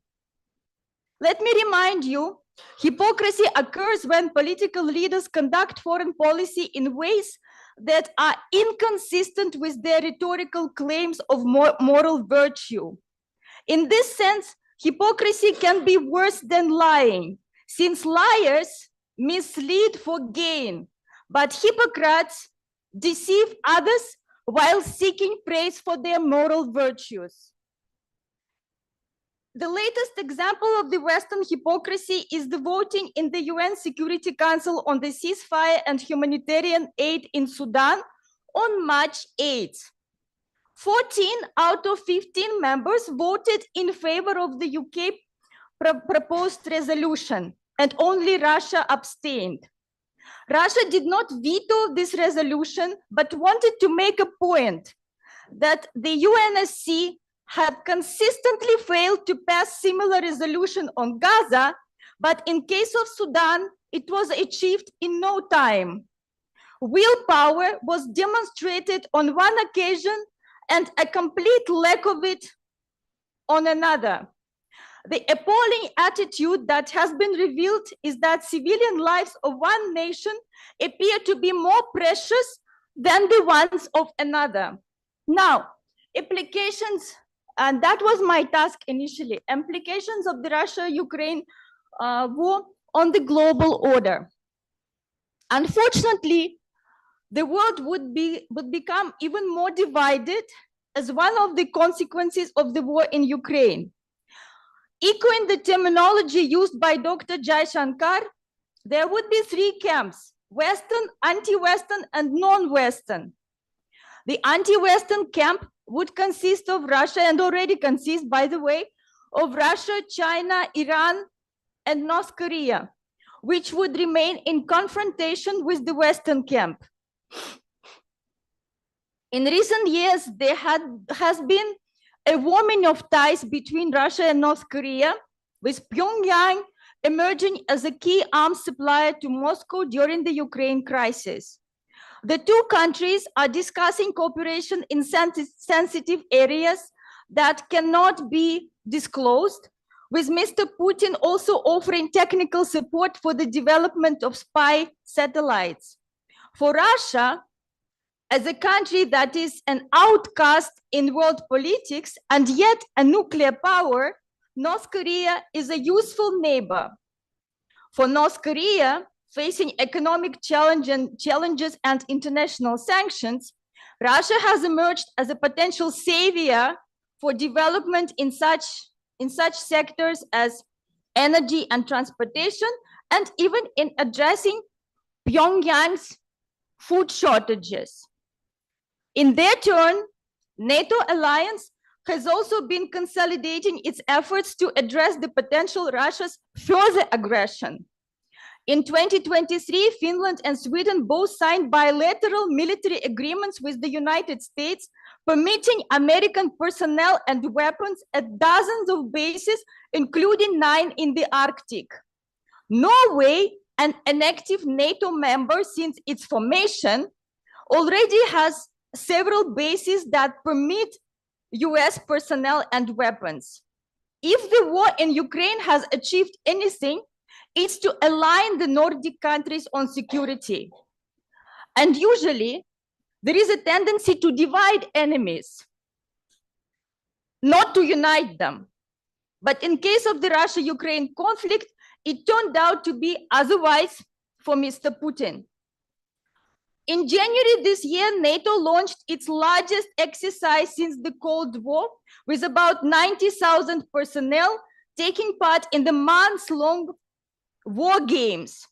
Let me remind you, hypocrisy occurs when political leaders conduct foreign policy in ways that are inconsistent with their rhetorical claims of moral virtue. In this sense, hypocrisy can be worse than lying, since liars mislead for gain, but hypocrites deceive others while seeking praise for their moral virtues. The latest example of the Western hypocrisy is the voting in the UN Security Council on the ceasefire and humanitarian aid in Sudan on March 8th. 14 out of 15 members voted in favor of the UK proposed resolution, and only Russia abstained. Russia did not veto this resolution, but wanted to make a point that the UNSC had consistently failed to pass similar resolution on Gaza, but in case of Sudan, it was achieved in no time. Willpower was demonstrated on one occasion and a complete lack of it on another. The appalling attitude that has been revealed is that civilian lives of one nation appear to be more precious than the ones of another. Now, implications, and that was my task initially, implications of the Russia-Ukraine war on the global order. Unfortunately, the world would become even more divided as one of the consequences of the war in Ukraine. Echoing the terminology used by Dr. Jai Shankar, there would be three camps: Western, anti-Western, and non-Western. The anti-Western camp would consist of Russia, and already consists, by the way, of Russia, China, Iran, and North Korea, which would remain in confrontation with the Western camp. In recent years, there has been a warming of ties between Russia and North Korea, with Pyongyang emerging as a key arms supplier to Moscow during the Ukraine crisis. The two countries are discussing cooperation in sensitive areas that cannot be disclosed, with Mr. Putin also offering technical support for the development of spy satellites. For Russia, as a country that is an outcast in world politics and yet a nuclear power, North Korea is a useful neighbor. For North Korea, facing economic challenges and international sanctions, Russia has emerged as a potential savior for development in such sectors as energy and transportation, and even in addressing Pyongyang's food shortages. In their turn, NATO alliance has also been consolidating its efforts to address the potential Russia's further aggression. In 2023, Finland and Sweden both signed bilateral military agreements with the United States, permitting American personnel and weapons at dozens of bases, including 9 in the Arctic. Norway, an active NATO member since its formation, already has several bases that permit US personnel and weapons. If the war in Ukraine has achieved anything, it's to align the Nordic countries on security. And usually, there is a tendency to divide enemies, not to unite them. But in case of the Russia-Ukraine conflict, it turned out to be otherwise for Mr. Putin. In January this year, NATO launched its largest exercise since the Cold War, with about 90,000 personnel taking part in the months-long war games.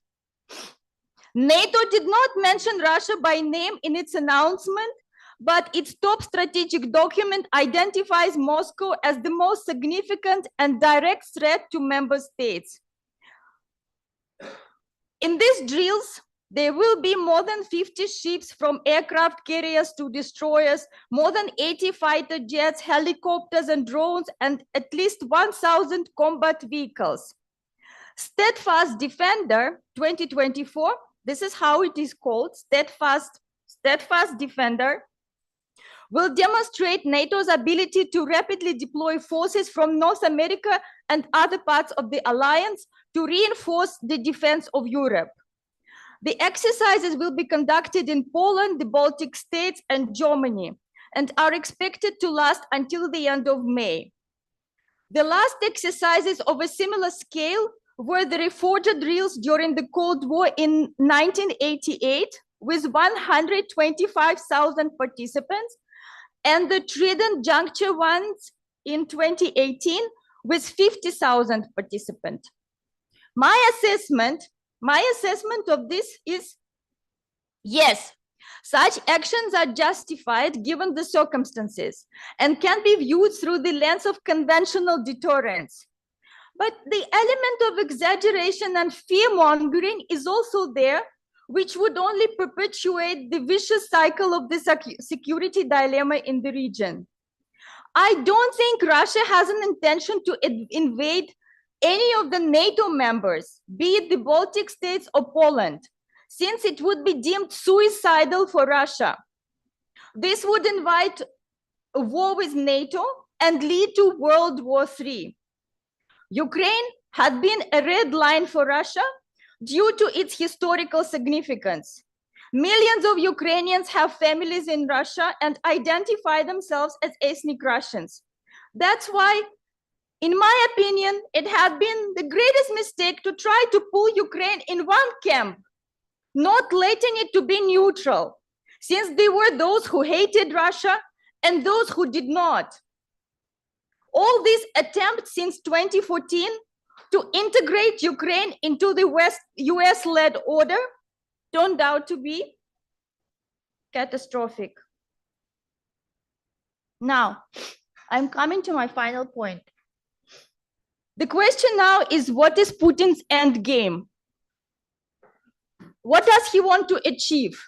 NATO did not mention Russia by name in its announcement, but its top strategic document identifies Moscow as the most significant and direct threat to member states. In these drills, there will be more than 50 ships, from aircraft carriers to destroyers, more than 80 fighter jets, helicopters and drones, and at least 1,000 combat vehicles. Steadfast Defender 2024, this is how it is called, Steadfast Defender, will demonstrate NATO's ability to rapidly deploy forces from North America and other parts of the alliance to reinforce the defense of Europe. The exercises will be conducted in Poland, the Baltic states, and Germany, and are expected to last until the end of May. The last exercises of a similar scale were the Reforger drills during the Cold War in 1988, with 125,000 participants, and the Trident Juncture ones in 2018 with 50,000 participants. My assessment of this is, yes, such actions are justified given the circumstances and can be viewed through the lens of conventional deterrence. But the element of exaggeration and fear-mongering is also there, which would only perpetuate the vicious cycle of the security dilemma in the region. I don't think Russia has an intention to invade any of the NATO members, be it the Baltic states or Poland, since it would be deemed suicidal for Russia. This would invite a war with NATO and lead to World War III. Ukraine had been a red line for Russia due to its historical significance. Millions of Ukrainians have families in Russia and identify themselves as ethnic Russians. That's why, in my opinion, it had been the greatest mistake to try to pull Ukraine in one camp, not letting it to be neutral, since there were those who hated Russia and those who did not. All these attempts since 2014 to integrate Ukraine into the US-led order turned out to be catastrophic. Now, I'm coming to my final point. The question now is, what is Putin's end game? What does he want to achieve?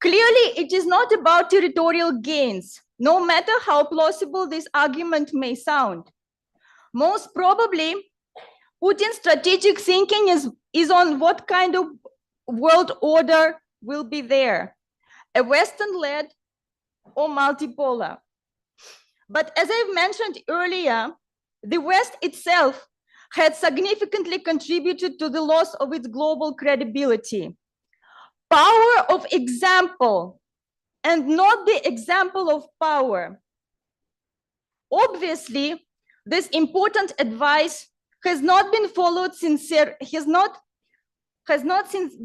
Clearly, it is not about territorial gains, no matter how plausible this argument may sound. Most probably, Putin's strategic thinking is on what kind of world order will be there, a Western-led or multipolar. But as I've mentioned earlier, the West itself had significantly contributed to the loss of its global credibility. Power of example and not the example of power. Obviously, this important advice has not been followed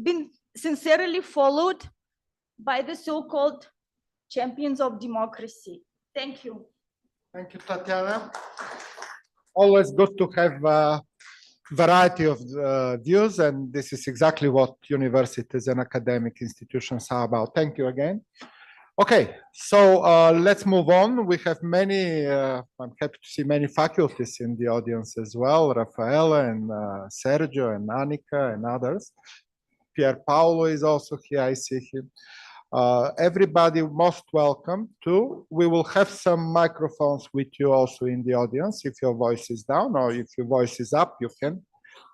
been sincerely followed by the so-called champions of democracy. Thank you. Thank you, Tatiana. Always good to have a variety of views, and this is exactly what universities and academic institutions are about. Thank you again. Okay, so let's move on. We have many, I'm happy to see many faculties in the audience as well, Rafaela and Sergio and Annika and others. Pier Paolo is also here, I see him. Everybody most welcome too. We will have some microphones with you also in the audience. If your voice is down or if your voice is up, you can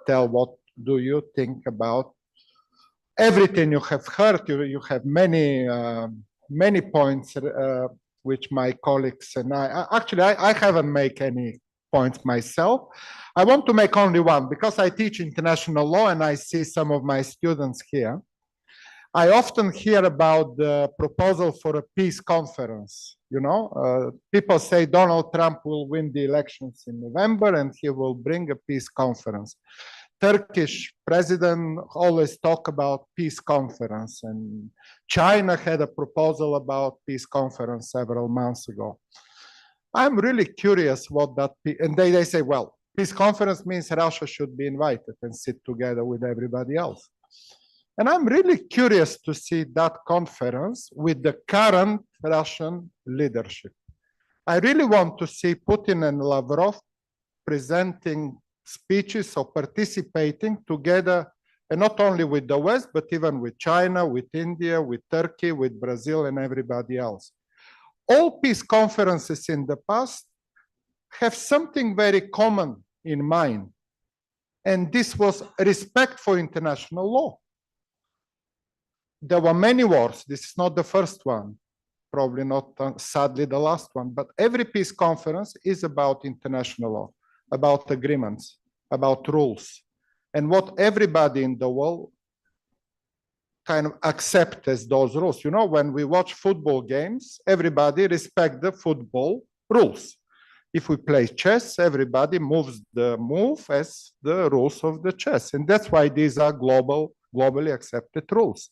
tell what do you think about everything you have heard. You have many points which my colleagues and I haven't made any points myself. I want to make only one because I teach international law and I see some of my students here. I often hear about the proposal for a peace conference. You know, people say Donald Trump will win the elections in November and he will bring a peace conference. Turkish president always talk about peace conference, and China had a proposal about peace conference several months ago. I'm really curious what that, and they say, well, peace conference means Russia should be invited and sit together with everybody else. And I'm really curious to see that conference with the current Russian leadership. I really want to see Putin and Lavrov presenting speeches or participating together, and not only with the West, but even with China, with India, with Turkey, with Brazil, and everybody else. All peace conferences in the past have something very common in mind, and this was respect for international law. There were many wars. This is not the first one, probably not, sadly, the last one, but every peace conference is about international law, about agreements, about rules, and what everybody in the world kind of accept as those rules. You know, when we watch football games, everybody respect the football rules. If we play chess, everybody moves the move as the rules of the chess. And that's why these are globally accepted rules.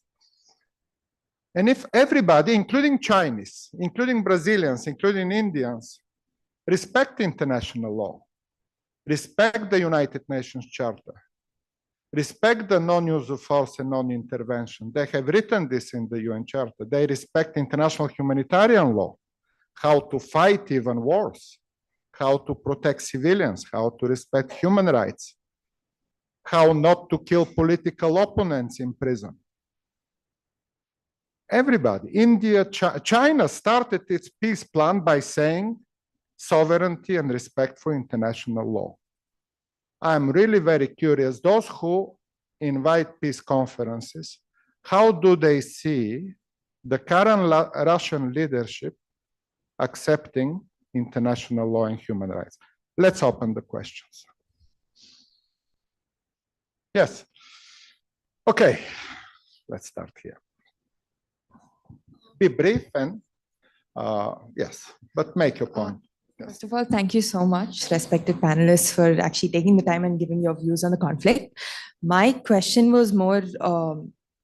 And if everybody, including Chinese, including Brazilians, including Indians, respect international law, respect the United Nations Charter, respect the non-use of force and non-intervention. They have written this in the UN Charter. They respect international humanitarian law, how to fight even wars, how to protect civilians, how to respect human rights, how not to kill political opponents in prison. Everybody, India, China started its peace plan by saying sovereignty and respect for international law. I'm really very curious, those who invite peace conferences, how do they see the current Russian leadership accepting international law and human rights? Let's open the questions. Yes. Okay, let's start here. Be brief and yes, but make your point. Yes. First of all, thank you so much, respected panelists, for actually taking the time and giving your views on the conflict. My question was more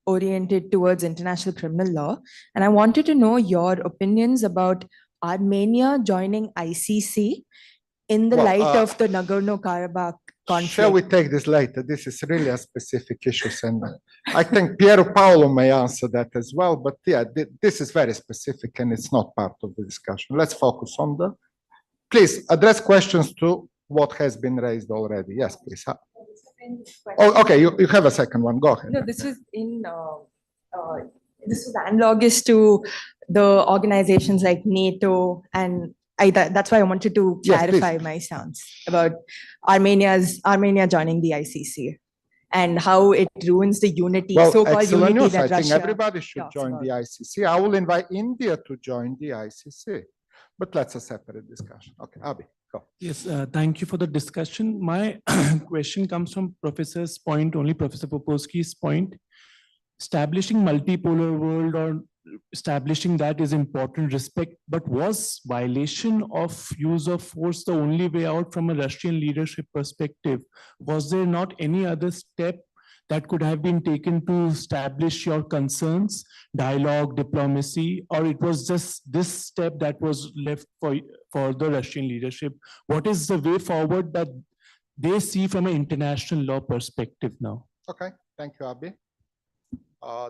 oriented towards international criminal law, and I wanted to know your opinions about Armenia joining ICC in the light of the Nagorno-Karabakh conflict? Shall we take this later? This is really a specific issue, and I think Piero Paolo may answer that as well. But yeah, this is very specific and it's not part of the discussion. Let's focus on the. Please address questions to what has been raised already. Yes, please. Oh, okay. You have a second one. Go ahead. No, this was analogous to the organizations like NATO, and that's why I wanted to clarify my stance about Armenia joining the ICC and how it ruins the unity, so-called unity that I Russia. think everybody should join the ICC. I will invite India to join the ICC, but that's a separate discussion. Okay, Abi, go. Yes, thank you for the discussion. My question comes from Professor's point, only Professor Popowski's point. Establishing multipolar world or establishing that is important respect, but was violation of use of force the only way out from a Russian leadership perspective? Was there not any other step that could have been taken to establish your concerns, dialogue, diplomacy, or it was just this step that was left for the Russian leadership? What is the way forward that they see from an international law perspective now? Okay, thank you, Abi.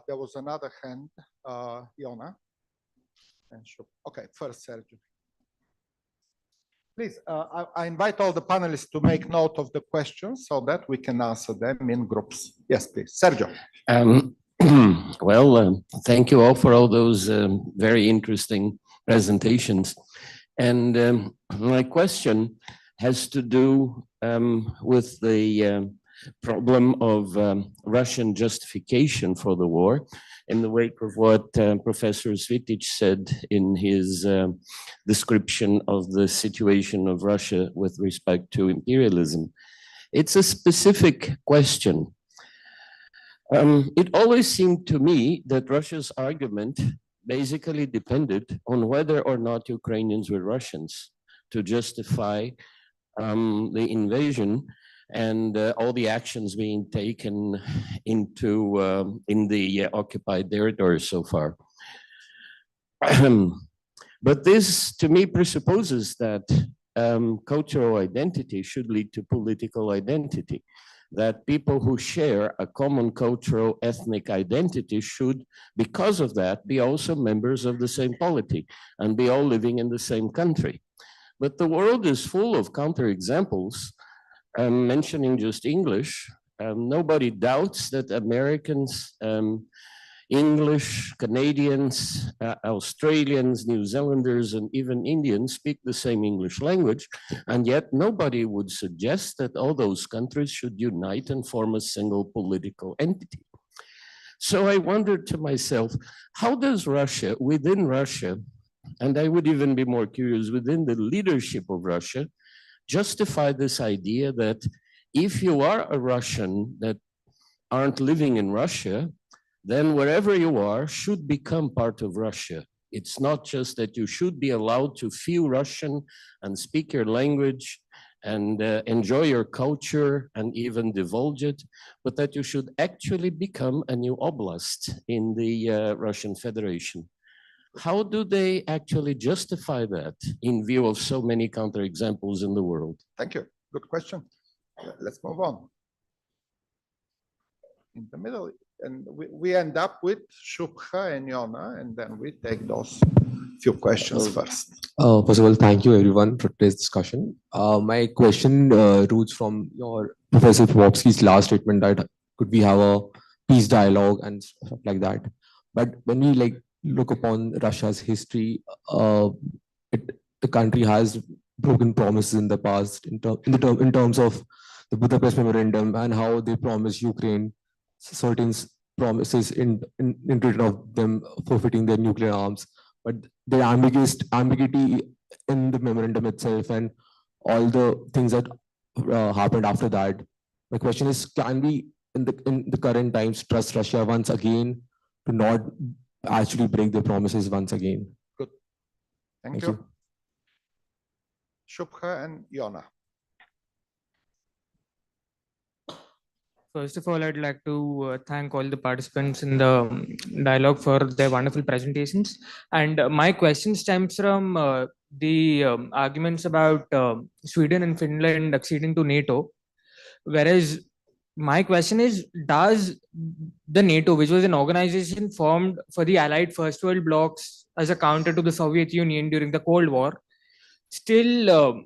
There was another hand, Iona. Okay, first Sergio. Please, I invite all the panelists to make note of the questions so that we can answer them in groups. Yes, please, Sergio. Well, thank you all for all those very interesting presentations. And my question has to do with the problem of Russian justification for the war in the wake of what Professor Svitic said in his description of the situation of Russia with respect to imperialism. It's a specific question. It always seemed to me that Russia's argument basically depended on whether or not Ukrainians were Russians to justify the invasion and all the actions being taken in the occupied territory so far. But this, to me, presupposes that cultural identity should lead to political identity, that people who share a common cultural ethnic identity should, because of that, be also members of the same polity and be all living in the same country. But the world is full of counterexamples. Mentioning just English, nobody doubts that Americans, English, Canadians, Australians, New Zealanders, and even Indians speak the same English language, and yet nobody would suggest that all those countries should unite and form a single political entity. So I wondered to myself, how does Russia, within Russia, and I would even be more curious, within the leadership of Russia, justify this idea that if you are a Russian that aren't living in Russia, then wherever you are should become part of Russia. It's not just that you should be allowed to feel Russian and speak your language and enjoy your culture and even divulge it, but that you should actually become a new oblast in the Russian Federation. How do they actually justify that in view of so many counterexamples in the world? Thank you. Good question. Let's move on. In the middle, and we end up with Shubha and Yona, and then we take those few questions first. First of all, thank you everyone for today's discussion. My question roots from your Professor Popowski's last statement that could we have a peace dialogue and stuff like that. But when we look upon Russia's history, the country has broken promises in the past in terms of the Budapest Memorandum and how they promised Ukraine certain promises in return of them forfeiting their nuclear arms. But the ambiguity in the memorandum itself and all the things that happened after that. My question is, can we in the current times trust Russia once again to not actually break their promises once again? Good. Thank you. Shubha and Yona. First of all, I'd like to thank all the participants in the dialogue for their wonderful presentations. And my question stems from the arguments about Sweden and Finland acceding to NATO. Whereas my question is, does the NATO, which was an organization formed for the Allied First World blocs as a counter to the Soviet Union during the Cold War, still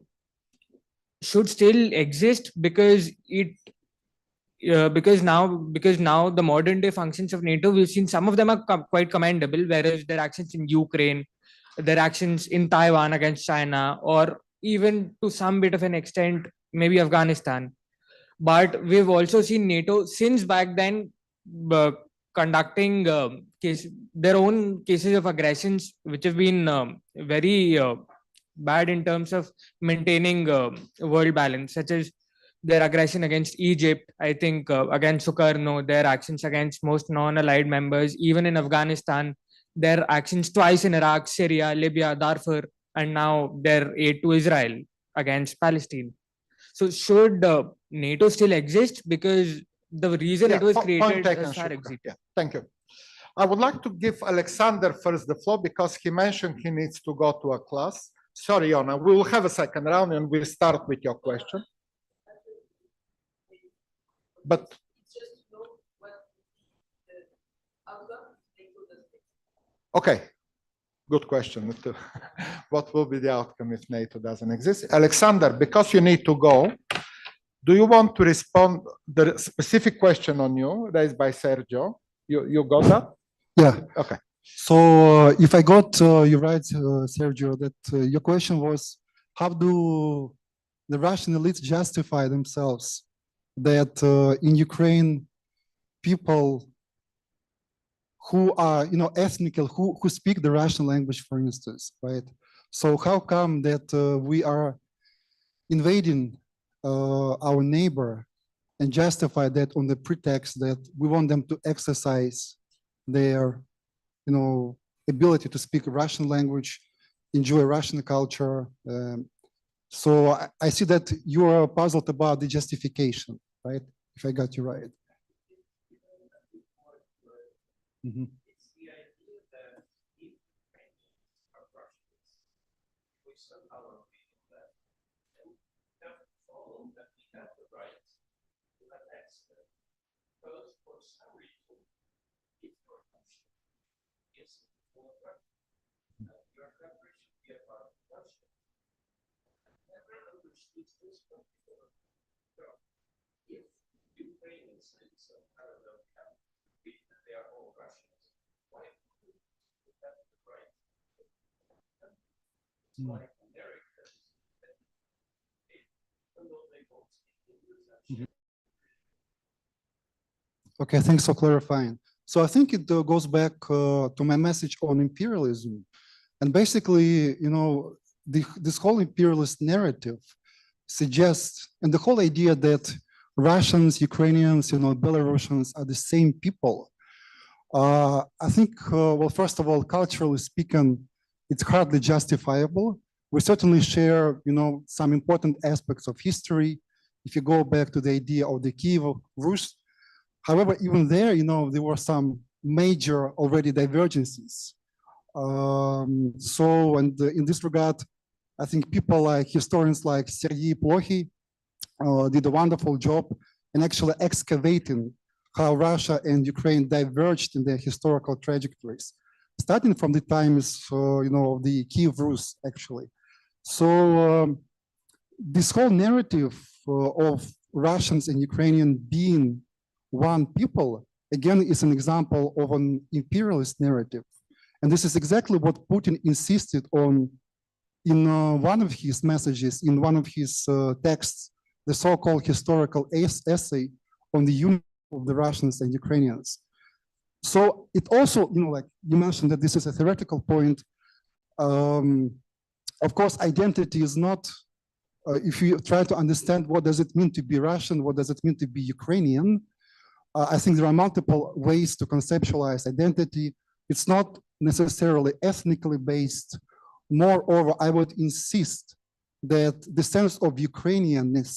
should still exist because it because now the modern day functions of NATO, we've seen some of them are quite commendable, whereas their actions in Ukraine, their actions in Taiwan against China, or even to some bit of an extent, maybe Afghanistan. But we've also seen NATO since back then conducting their own cases of aggressions, which have been very bad in terms of maintaining world balance, such as their aggression against Egypt, I think against Sukarno, their actions against most non-allied members, even in Afghanistan, their actions twice in Iraq, Syria, Libya, Darfur, and now their aid to Israel against Palestine. So should NATO still exist? Because the reason it was created is far exit. Yeah, thank you. I would like to give Alexander first the floor because he mentioned he needs to go to a class. Sorry, Yona, we will have a second round and we'll start with your question. But okay, good question. What will be the outcome if NATO doesn't exist? Alexander, because you need to go, do you want to respond the specific question on you raised by Sergio? You got that? Yeah. Okay. So if I got you right, Sergio, that your question was, how do the Russian elites justify themselves that in Ukraine, people who are, ethnical, who speak the Russian language, for instance, right? So how come that we are invading our neighbor and justify that on the pretext that we want them to exercise their, ability to speak Russian language, enjoy Russian culture. So I see that you are puzzled about the justification, right? If I got you right. Mm-hmm. Okay, thanks for clarifying. So I think it goes back to my message on imperialism. And basically, this whole imperialist narrative suggests, and the whole idea that Russians, Ukrainians, Belarusians are the same people. I think, well, first of all, culturally speaking, it's hardly justifiable. We certainly share, some important aspects of history. If you go back to the idea of the Kiev Rus, however, even there, there were some major already divergences. So, and in this regard, I think people like historians like Sergei Plokhy did a wonderful job in actually excavating how Russia and Ukraine diverged in their historical trajectories, starting from the times, of the Kiev Rus, actually. So this whole narrative of Russians and Ukrainians being one people, again, is an example of an imperialist narrative. And this is exactly what Putin insisted on in one of his messages, in one of his texts, the so-called historical essay on the unity of the Russians and Ukrainians. So it also, like you mentioned that this is a theoretical point. Of course, identity is not, if you try to understand what does it mean to be Russian, what does it mean to be Ukrainian, I think there are multiple ways to conceptualize identity. It's not necessarily ethnically based. Moreover, I would insist that the sense of Ukrainianness,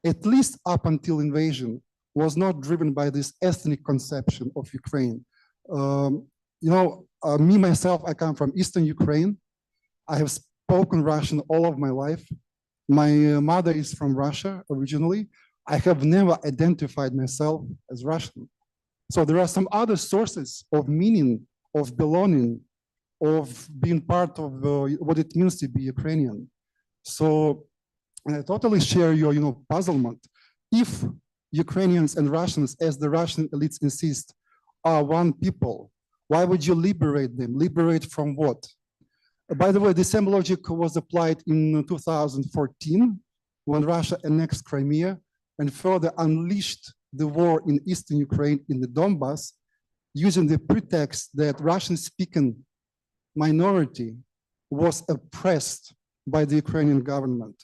at least up until invasion, was not driven by this ethnic conception of Ukraine. Me, myself, I come from Eastern Ukraine. I have spoken Russian all of my life. My mother is from Russia originally. I have never identified myself as Russian. So there are some other sources of meaning, of belonging, of being part of what it means to be Ukrainian. So I totally share your puzzlement. If Ukrainians and Russians, as the Russian elites insist, are one people, why would you liberate them? Liberate from what? By the way, the same logic was applied in 2014 when Russia annexed Crimea and further unleashed the war in Eastern Ukraine in the Donbass, using the pretext that Russian-speaking minority was oppressed by the Ukrainian government,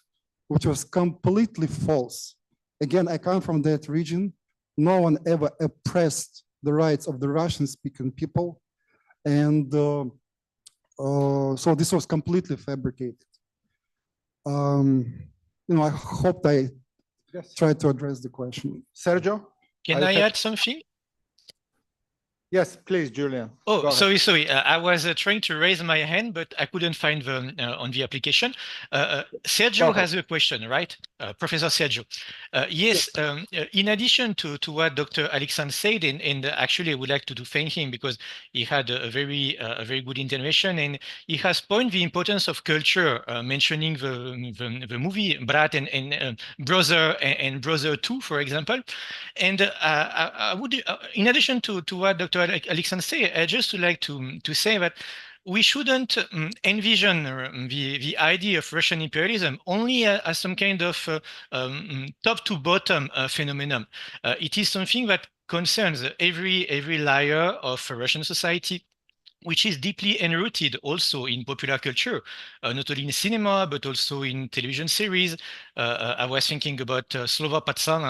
which was completely false. Again, I come from that region. No one ever oppressed the rights of the Russian-speaking people. And so this was completely fabricated. I hope I tried to address the question. Sergio? Can I add something? Yes, please, Julian. Oh, sorry. I was trying to raise my hand, but I couldn't find them on the application. Sergio has a question, right? Professor Sergio. Yes, in addition to what Dr. Alexander said, and actually I would like to thank him because he had a very good intervention, and he has pointed the importance of culture, mentioning the movie Brat and Brother and Brother 2, for example. And I would, in addition to what Dr. Alexander said, I just would like to say that we shouldn't envision the idea of Russian imperialism only as some kind of top to bottom phenomenon. It is something that concerns every layer of Russian society, which is deeply enrooted also in popular culture, not only in cinema, but also in television series. I was thinking about Slova Patsan,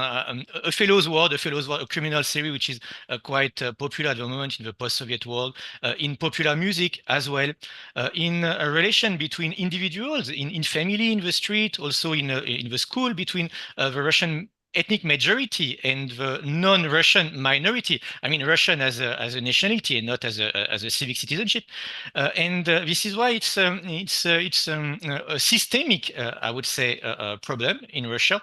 a Fellow's Ward, a criminal series, which is quite popular at the moment in the post-Soviet world, in popular music as well, in a relation between individuals, in family, in the street, also in the school, between the Russian ethnic majority and the non-Russian minority. I mean, Russian as a nationality and not as a civic citizenship. And this is why it's a systemic, I would say, problem in Russia.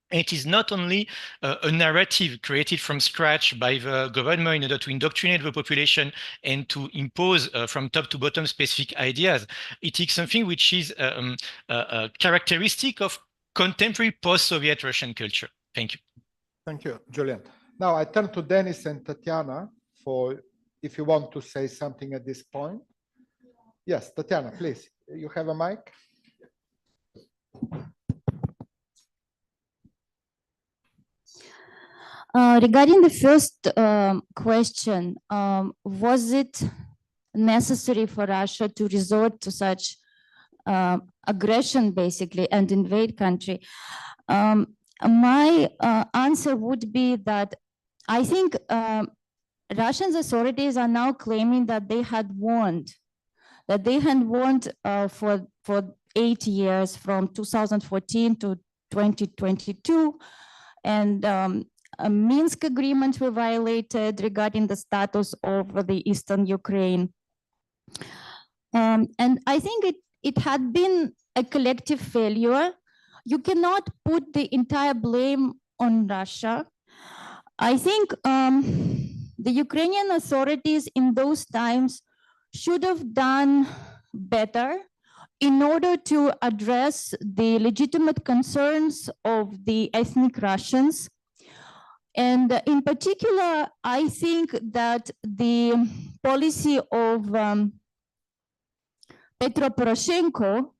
And it is not only a narrative created from scratch by the government in order to indoctrinate the population and to impose from top to bottom specific ideas. It is something which is a characteristic of contemporary post-Soviet Russian culture. Thank you. Thank you, Julian. Now I turn to Denis and Tatiana for if you want to say something at this point. Yes, Tatiana, please. You have a mic. Regarding the first question, was it necessary for Russia to resort to such aggression, basically, and invade country? My answer would be that I think Russian authorities are now claiming that they had warned for 8 years from 2014 to 2022, and a Minsk agreements were violated regarding the status of the Eastern Ukraine. And I think it had been a collective failure. You cannot put the entire blame on Russia. I think the Ukrainian authorities in those times should have done better in order to address the legitimate concerns of the ethnic Russians. And in particular, I think that the policy of Petro Poroshenko,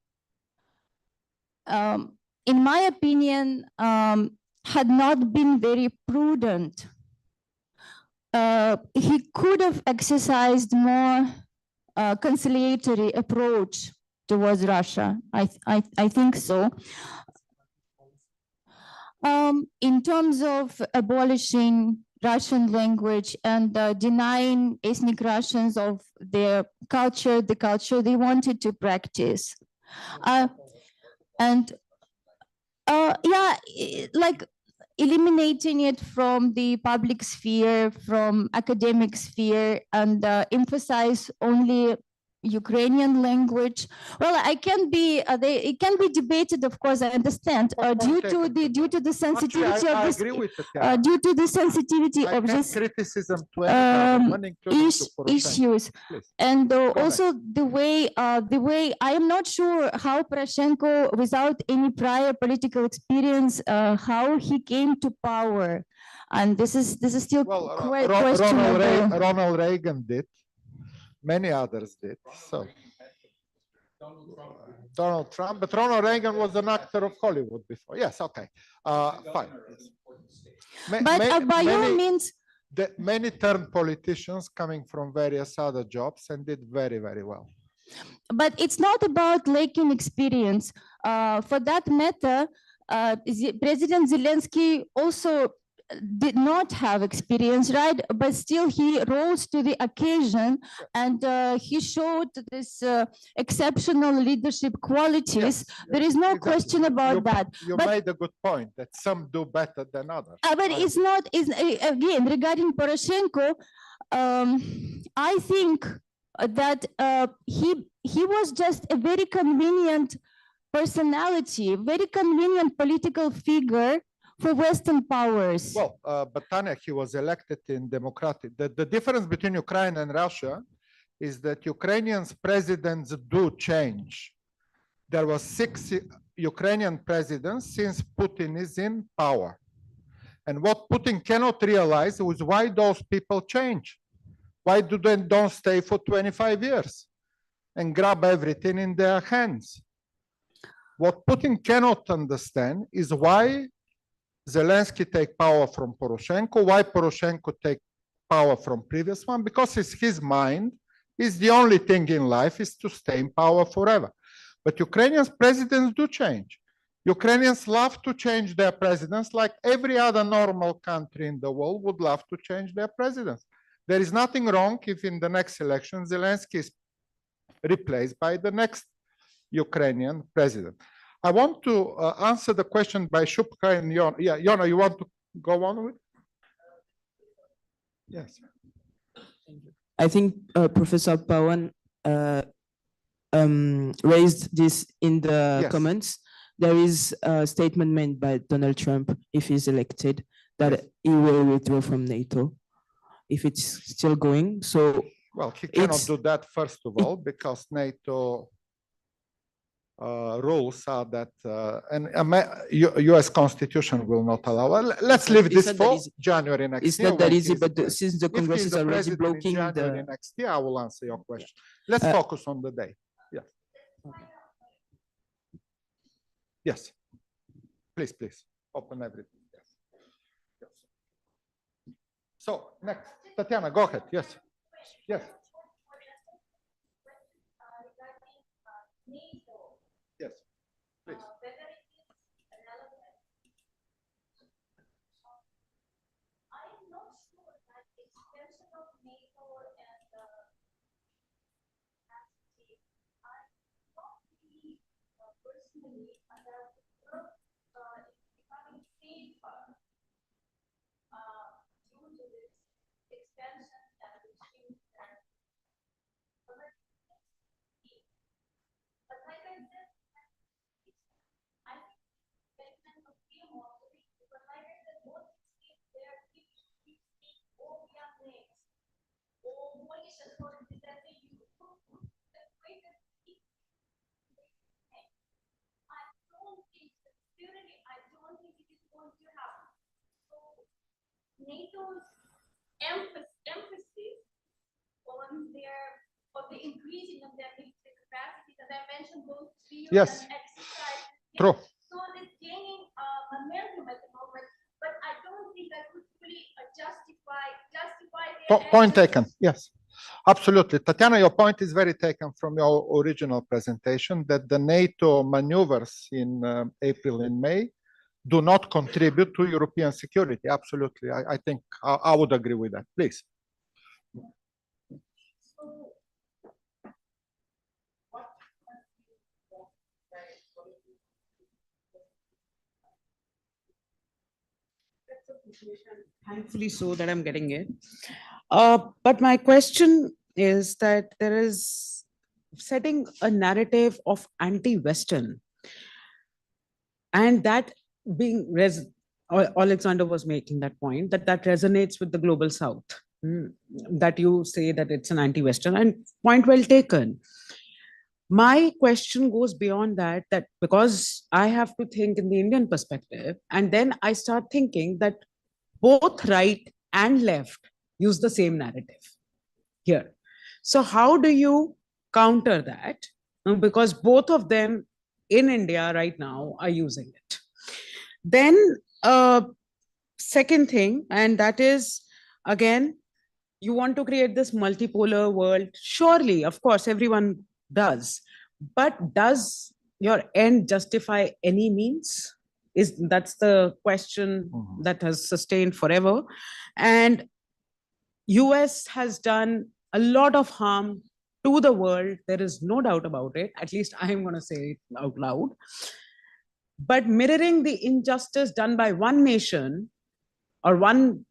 in my opinion, had not been very prudent. He could have exercised more conciliatory approach towards Russia. I think so. In terms of abolishing Russian language and denying ethnic Russians of their culture, the culture they wanted to practice. Yeah, like eliminating it from the public sphere, from academic sphere, and emphasize only Ukrainian language. Well, it can be debated, of course. I understand due to the sensitivity of this, due to the sensitivity of this issues, and also the way I am not sure how Poroshenko, without any prior political experience, how he came to power, and this is still quite questionable. Ronald Reagan did. Many others did. So Donald Trump, but Ronald Reagan was an actor of Hollywood before. Yes, okay, fine. But by all means, many turned politicians coming from various other jobs and did very, very well. But it's not about lacking experience. For that matter, President Zelensky also did not have experience, right? But still he rose to the occasion, and he showed this exceptional leadership qualities. There is no question about that. You made a good point that some do better than others. But it's not, again, regarding Poroshenko, I think that he was just a very convenient personality, very convenient political figure for Western powers. Well, but Tanya, he was elected in democratic. The difference between Ukraine and Russia is that Ukrainians presidents do change. There were 6 Ukrainian presidents since Putin is in power. And what Putin cannot realize is why those people change. Why do they don't stay for 25 years and grab everything in their hands? What Putin cannot understand is why Zelensky take power from Poroshenko, why Poroshenko take power from previous one, because it's his mind is the only thing in life is to stay in power forever. But Ukrainian presidents do change. Ukrainians love to change their presidents like every other normal country in the world would love to change their presidents. There is nothing wrong if in the next election Zelensky is replaced by the next Ukrainian president. I want to answer the question by Shubka and Yona. Yeah, Yona, you want to go on with? Yes. I think Professor Pawan raised this in the comments. There is a statement made by Donald Trump, if he's elected, that he will withdraw from NATO if it's still going. So, well, he cannot do that, first of all, because NATO rules are that US Constitution will not allow. Well, let's leave this for January next year. It's not that easy, but since the Congress is already blocking the next year, I will answer your question. Let's focus on the day. Yes. Yes. Please open everything. Yes. Yes. So next, Tatiana, go ahead. Yes. Yes. Yes, please. I'm not sure that extension of NATO and capacity, I don't believe personally that Europe is becoming safer due to this extension and regime. But like I said, I think statement of fear mostly, because like I said, what is there all the next, all Polish authorities that they use, the greatest I don't think, sincerely, I don't think it is going to happen. So NATO's emphasis on the increasing of their military capacity, as I mentioned, both field and exercise. True. So it's gaining momentum at the moment, but I don't think that would fully justify their point taken. Yes, absolutely. Tatiana, your point is very taken from your original presentation that the NATO maneuvers in April and May do not contribute to European security. Absolutely. I think I would agree with that. Please. Thankfully so that I'm getting it. But my question is that there is setting a narrative of anti-Western, and that being Alexander was making that point that resonates with the global South. That you say that it's an anti-Western, and point well taken. My question goes beyond that, because I have to think in the Indian perspective, and then I start thinking that both right and left use the same narrative here. So how do you counter that? Because both of them in India right now are using it. Then second thing, and that is, again, you want to create this multipolar world. Surely, of course, everyone does. But does your end justify any means? That's the question that has sustained forever. And US has done a lot of harm to the world. There is no doubt about it. At least I'm going to say it out loud. But mirroring the injustice done by one nation or one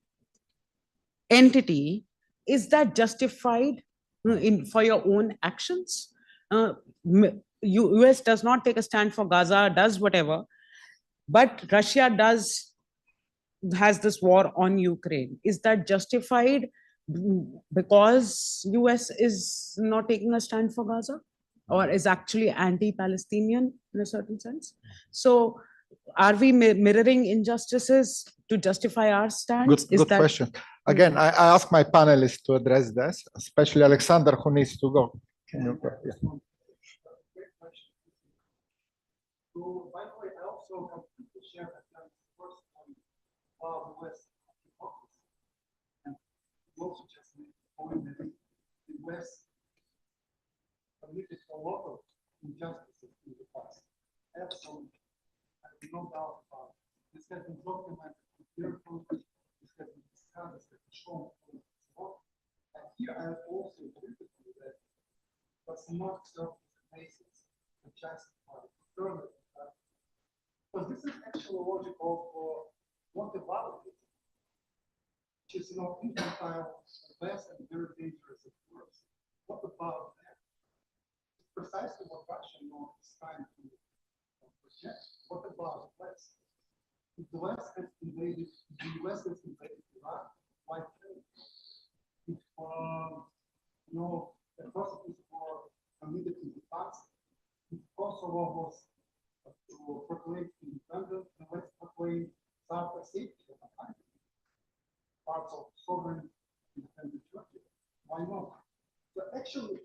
entity, is that justified for your own actions? US does not take a stand for Gaza, does whatever, but Russia has this war on Ukraine. Is that justified because US is not taking a stand for Gaza, or is actually anti-Palestinian in a certain sense? So are we mirroring injustices to justify our stance? Good question. Again, I ask my panelists to address this, especially Alexander, who needs to go. Can you go? Yeah. So, by the way, I also completely share that first point about the West and you also just made the point that the West committed a lot of injustices in the past. Absolutely. I have no doubt about it. This has been documented carefully, this has been discussed, this has been shown. And here I also agree with you that does not serve as a basis to justify further. Because this is actually a logic of what about it, which is infantile, best, and very dangerous at first. What about that? It's precisely what Russia is trying to project. What about the West? If the West has invaded, the US has invaded Iraq, why fail? If the atrocities were committed in the past, if Kosovo was to proclaim independence, the West proclaimed South Ossetia as a country, parts of sovereign independent Turkey. Why not? So actually,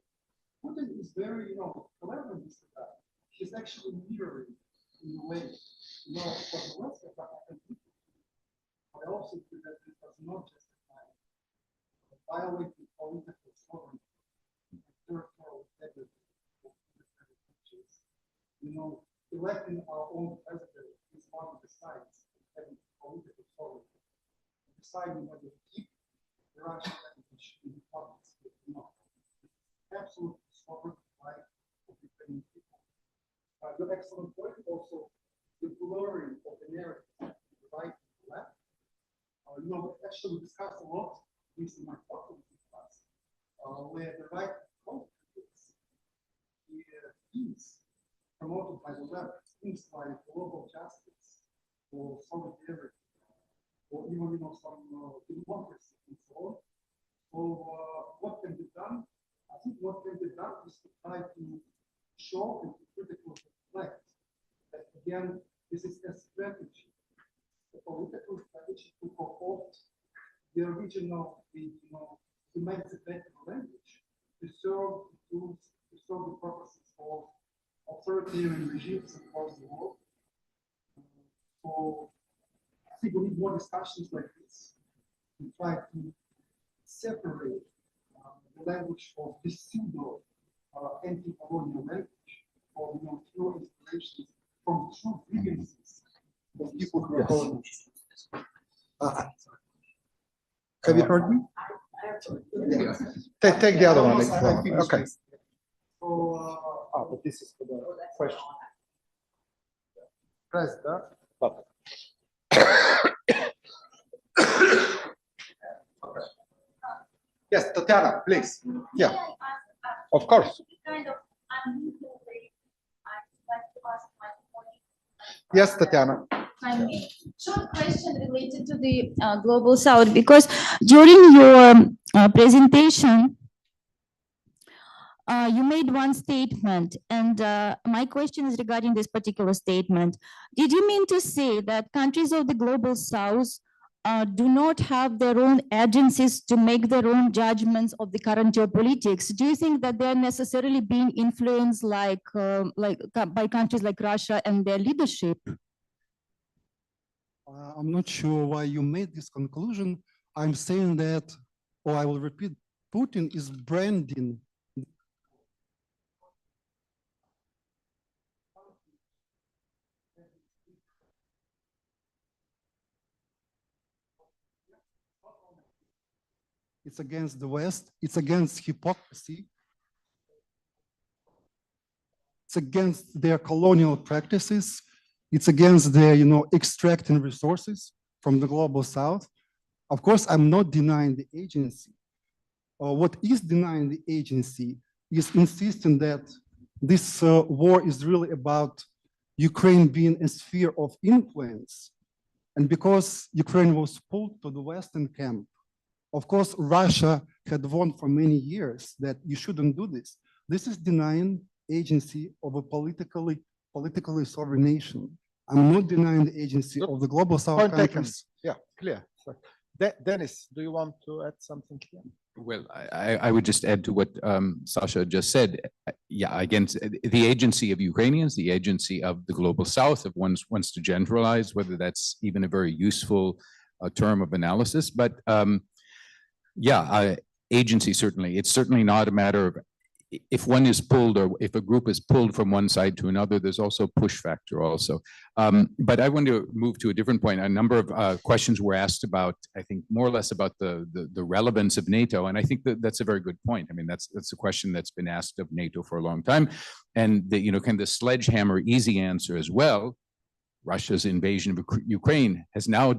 Putin is very, clever in this regard. He's actually mirroring in a way, what the West has done. But I also feel that this does not justify violating political sovereignty and territorial integrity of different countries. Electing our own president is one of the signs of having political sovereignty. Deciding whether to keep the Russian language in the province or not. Absolutely sovereign right of the Ukrainian people. Your excellent point also, the blurring of the narrative, the right and the left. Actually discussed a lot in my talk with class, where the right conflicts the themes promoted by the left, things like global justice or solidarity, or even some democracy and so on. So what can be done? I think what can be done is to try to show and to critically reflect that again, this is a strategy, a political strategy to co-opt the original, the emancipated language to serve the purposes of authoritarian regimes across the world. So I think we need more discussions like this to try to separate the language of this pseudo anti-colonial language of true inspirations from true grievances of people who are colonists. Have you heard me? Take the other one. Okay. So, but this is for the question. Press that button. Yes, Tatiana, please. Yeah, of course. Yes, Tatiana. Short question related to the Global South, because during your presentation, you made one statement, and my question is regarding this particular statement. Did you mean to say that countries of the Global South do not have their own agencies to make their own judgments of the current geopolitics? Do you think that they are necessarily being influenced by countries like Russia and their leadership? I'm not sure why you made this conclusion. I'm saying that, or I will repeat, Putin is branding it's against the West, it's against hypocrisy, it's against their colonial practices, it's against their, extracting resources from the Global South. Of course, I'm not denying the agency. What is denying the agency is insisting that this war is really about Ukraine being a sphere of influence. And because Ukraine was pulled to the Western camp, of course, Russia had warned for many years that you shouldn't do this. This is denying agency of a politically sovereign nation. I'm not denying the agency of the Global South Point taken. countries. Yeah, clear. Dennis, do you want to add something here? Well, I would just add to what Sasha just said. Yeah, against the agency of Ukrainians, the agency of the Global South, if one wants to generalize, whether that's even a very useful term of analysis. But yeah, agency, certainly. It's certainly not a matter of if one is pulled or if a group is pulled from one side to another, there's also a push factor also. But I want to move to a different point. A number of questions were asked about, I think, more or less about the relevance of NATO. And I think that's a very good point. I mean, that's a question that's been asked of NATO for a long time. And can the sledgehammer easy answer as well? Russia's invasion of Ukraine has now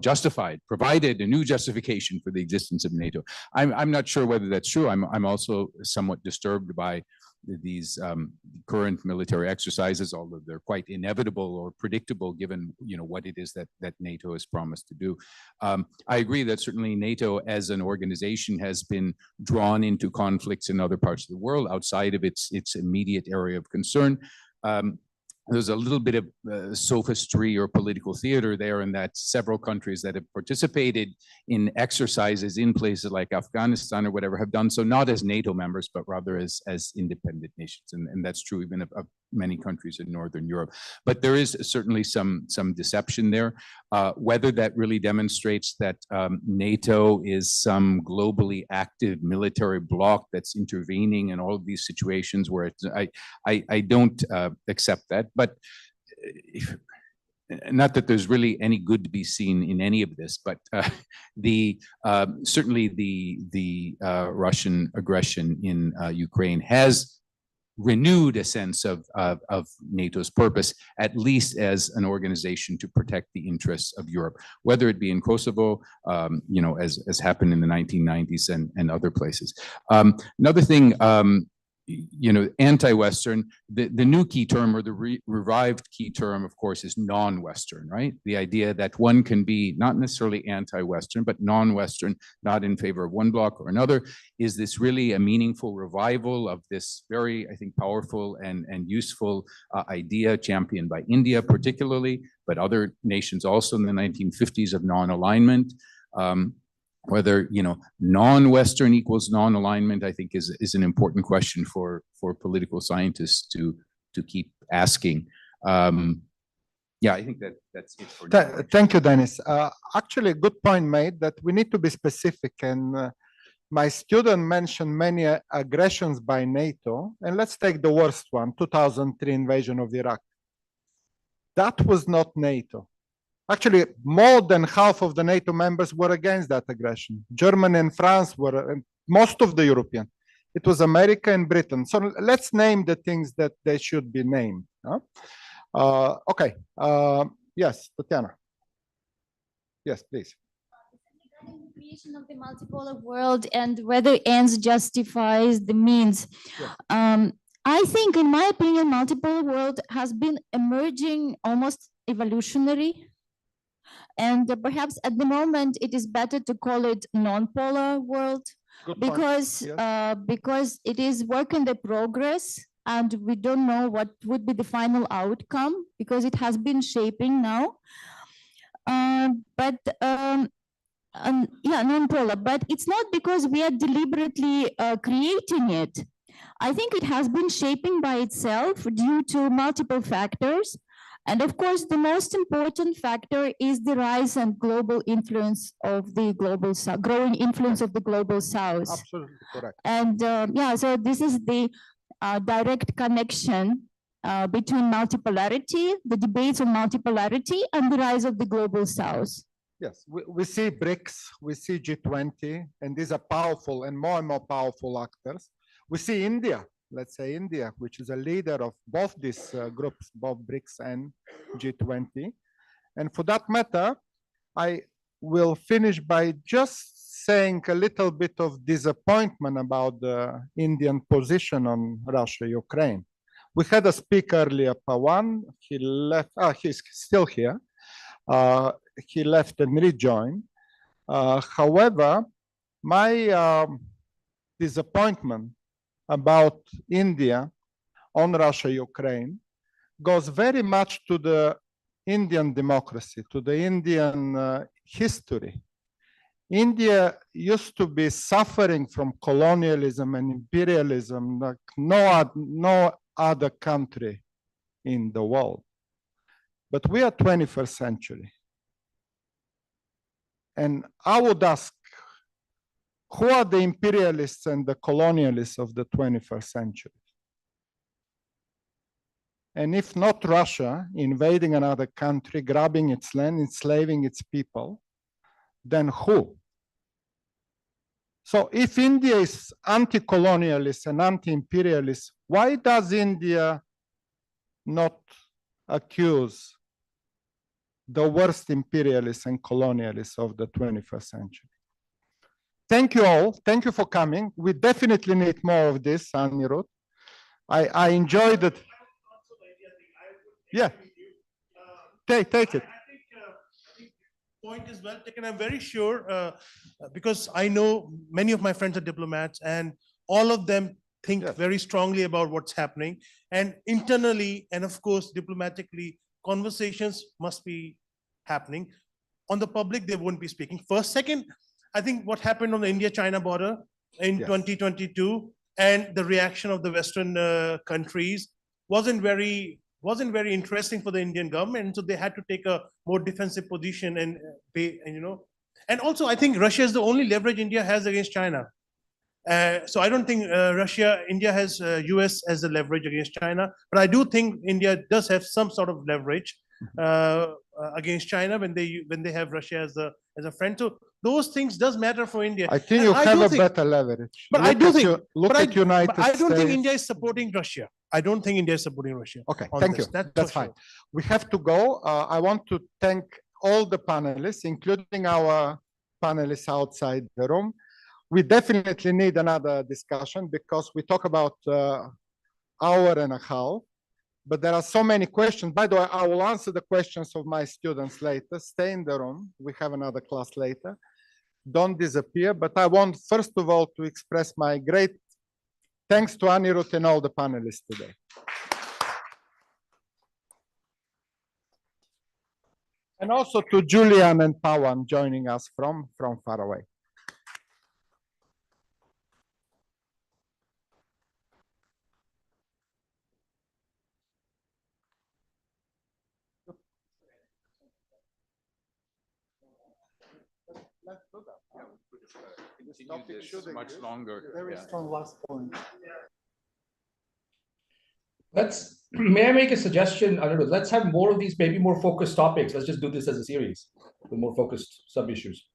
provided a new justification for the existence of NATO. I'm not sure whether that's true. I'm also somewhat disturbed by these current military exercises, although they're quite inevitable or predictable given what it is that NATO has promised to do. I agree that certainly NATO as an organization has been drawn into conflicts in other parts of the world outside of its immediate area of concern. There's a little bit of sophistry or political theater there in that several countries that have participated in exercises in places like Afghanistan or whatever have done so not as NATO members, but rather as independent nations. And that's true even of many countries in Northern Europe. But there is certainly some deception there. Whether that really demonstrates that NATO is some globally active military bloc that's intervening in all of these situations where I don't accept that. But not that there's really any good to be seen in any of this, but certainly the Russian aggression in Ukraine has renewed a sense of NATO's purpose, at least as an organization to protect the interests of Europe, whether it be in Kosovo, as happened in the 1990s and other places. Another thing, anti-Western, the new key term or the revived key term, of course, is non-Western, right? The idea that one can be not necessarily anti-Western, but non-Western, not in favor of one bloc or another. Is this really a meaningful revival of this very, I think, powerful and useful idea championed by India particularly, but other nations also in the 1950s of non-alignment? Whether non-Western equals non-alignment, I think is an important question for political scientists to keep asking. Yeah, I think that's it for now. Thank you, Dennis. Actually, a good point made that we need to be specific. And my student mentioned many aggressions by NATO. And let's take the worst one, 2003 invasion of Iraq. That was not NATO. Actually, more than half of the NATO members were against that aggression. Germany and France were, and most of the European. It was America and Britain. So let's name the things that they should be named. Okay. Yes, Tatiana. Yes, please. creation of the multipolar world and whether ends justifies the means. I think, in my opinion, multipolar world has been emerging almost evolutionary. And perhaps at the moment, it is better to call it non-polar world because, because it is work in the progress and we don't know what would be the final outcome because it has been shaping now. Yeah, non-polar, but it's not because we are deliberately creating it. I think it has been shaping by itself due to multiple factors. And of course, the most important factor is the rise and global influence of the global south, growing influence of the global south. Absolutely correct. And yeah, so this is the direct connection between multipolarity, the debates on multipolarity, and the rise of the global south. Yes, we see BRICS, we see G20, and these are powerful and more powerful actors. We see India, let's say India, which is a leader of both these groups, both BRICS and G20. And for that matter, I will finish by just saying a little bit of disappointment about the Indian position on Russia-Ukraine. We had a speaker earlier, Pawan, he left, he's still here. He left and rejoined. However, my disappointment about India on Russia-Ukraine goes very much to the Indian democracy, to the Indian history. India used to be suffering from colonialism and imperialism like no other country in the world. But we are 21st century. And I would ask, who are the imperialists and the colonialists of the 21st century? And if not Russia invading another country, grabbing its land, enslaving its people, then who? So if India is anti-colonialist and anti-imperialist, why does India not accuse the worst imperialists and colonialists of the 21st century? Thank you all. Thank you for coming. We definitely need more of this, Anirudh. I enjoyed it. Yeah. Take it. Point is well taken. I'm very sure because I know many of my friends are diplomats and all of them think very strongly about what's happening. And internally, and of course, diplomatically, conversations must be happening. On the public, they won't be speaking. First, second, I think what happened on the India-China border in 2022 and the reaction of the Western countries wasn't very interesting for the Indian government. So they had to take a more defensive position and pay, and, you know, and also I think Russia is the only leverage India has against China. So I don't think India has US as a leverage against China, but I do think India does have some sort of leverage against China when they have Russia as a friend. So those things does matter for India. I think you have a better leverage. But I do think, look at United States. I don't think India is supporting Russia. I don't think India is supporting Russia. Okay, thank you. That's fine. We have to go. I want to thank all the panelists, including our panelists outside the room. We definitely need another discussion because we talk about hour and a half, but there are so many questions. By the way, I will answer the questions of my students later. Stay in the room. We have another class later. Don't disappear. But I want, first of all, to express my great thanks to Anirudh and all the panelists today. And also to Julian and Pawan joining us from far away. Let's do that. This much longer. Very strong last point. May I make a suggestion? I don't know. Let's have more of these, maybe more focused topics. Let's just do this as a series with more focused sub-issues.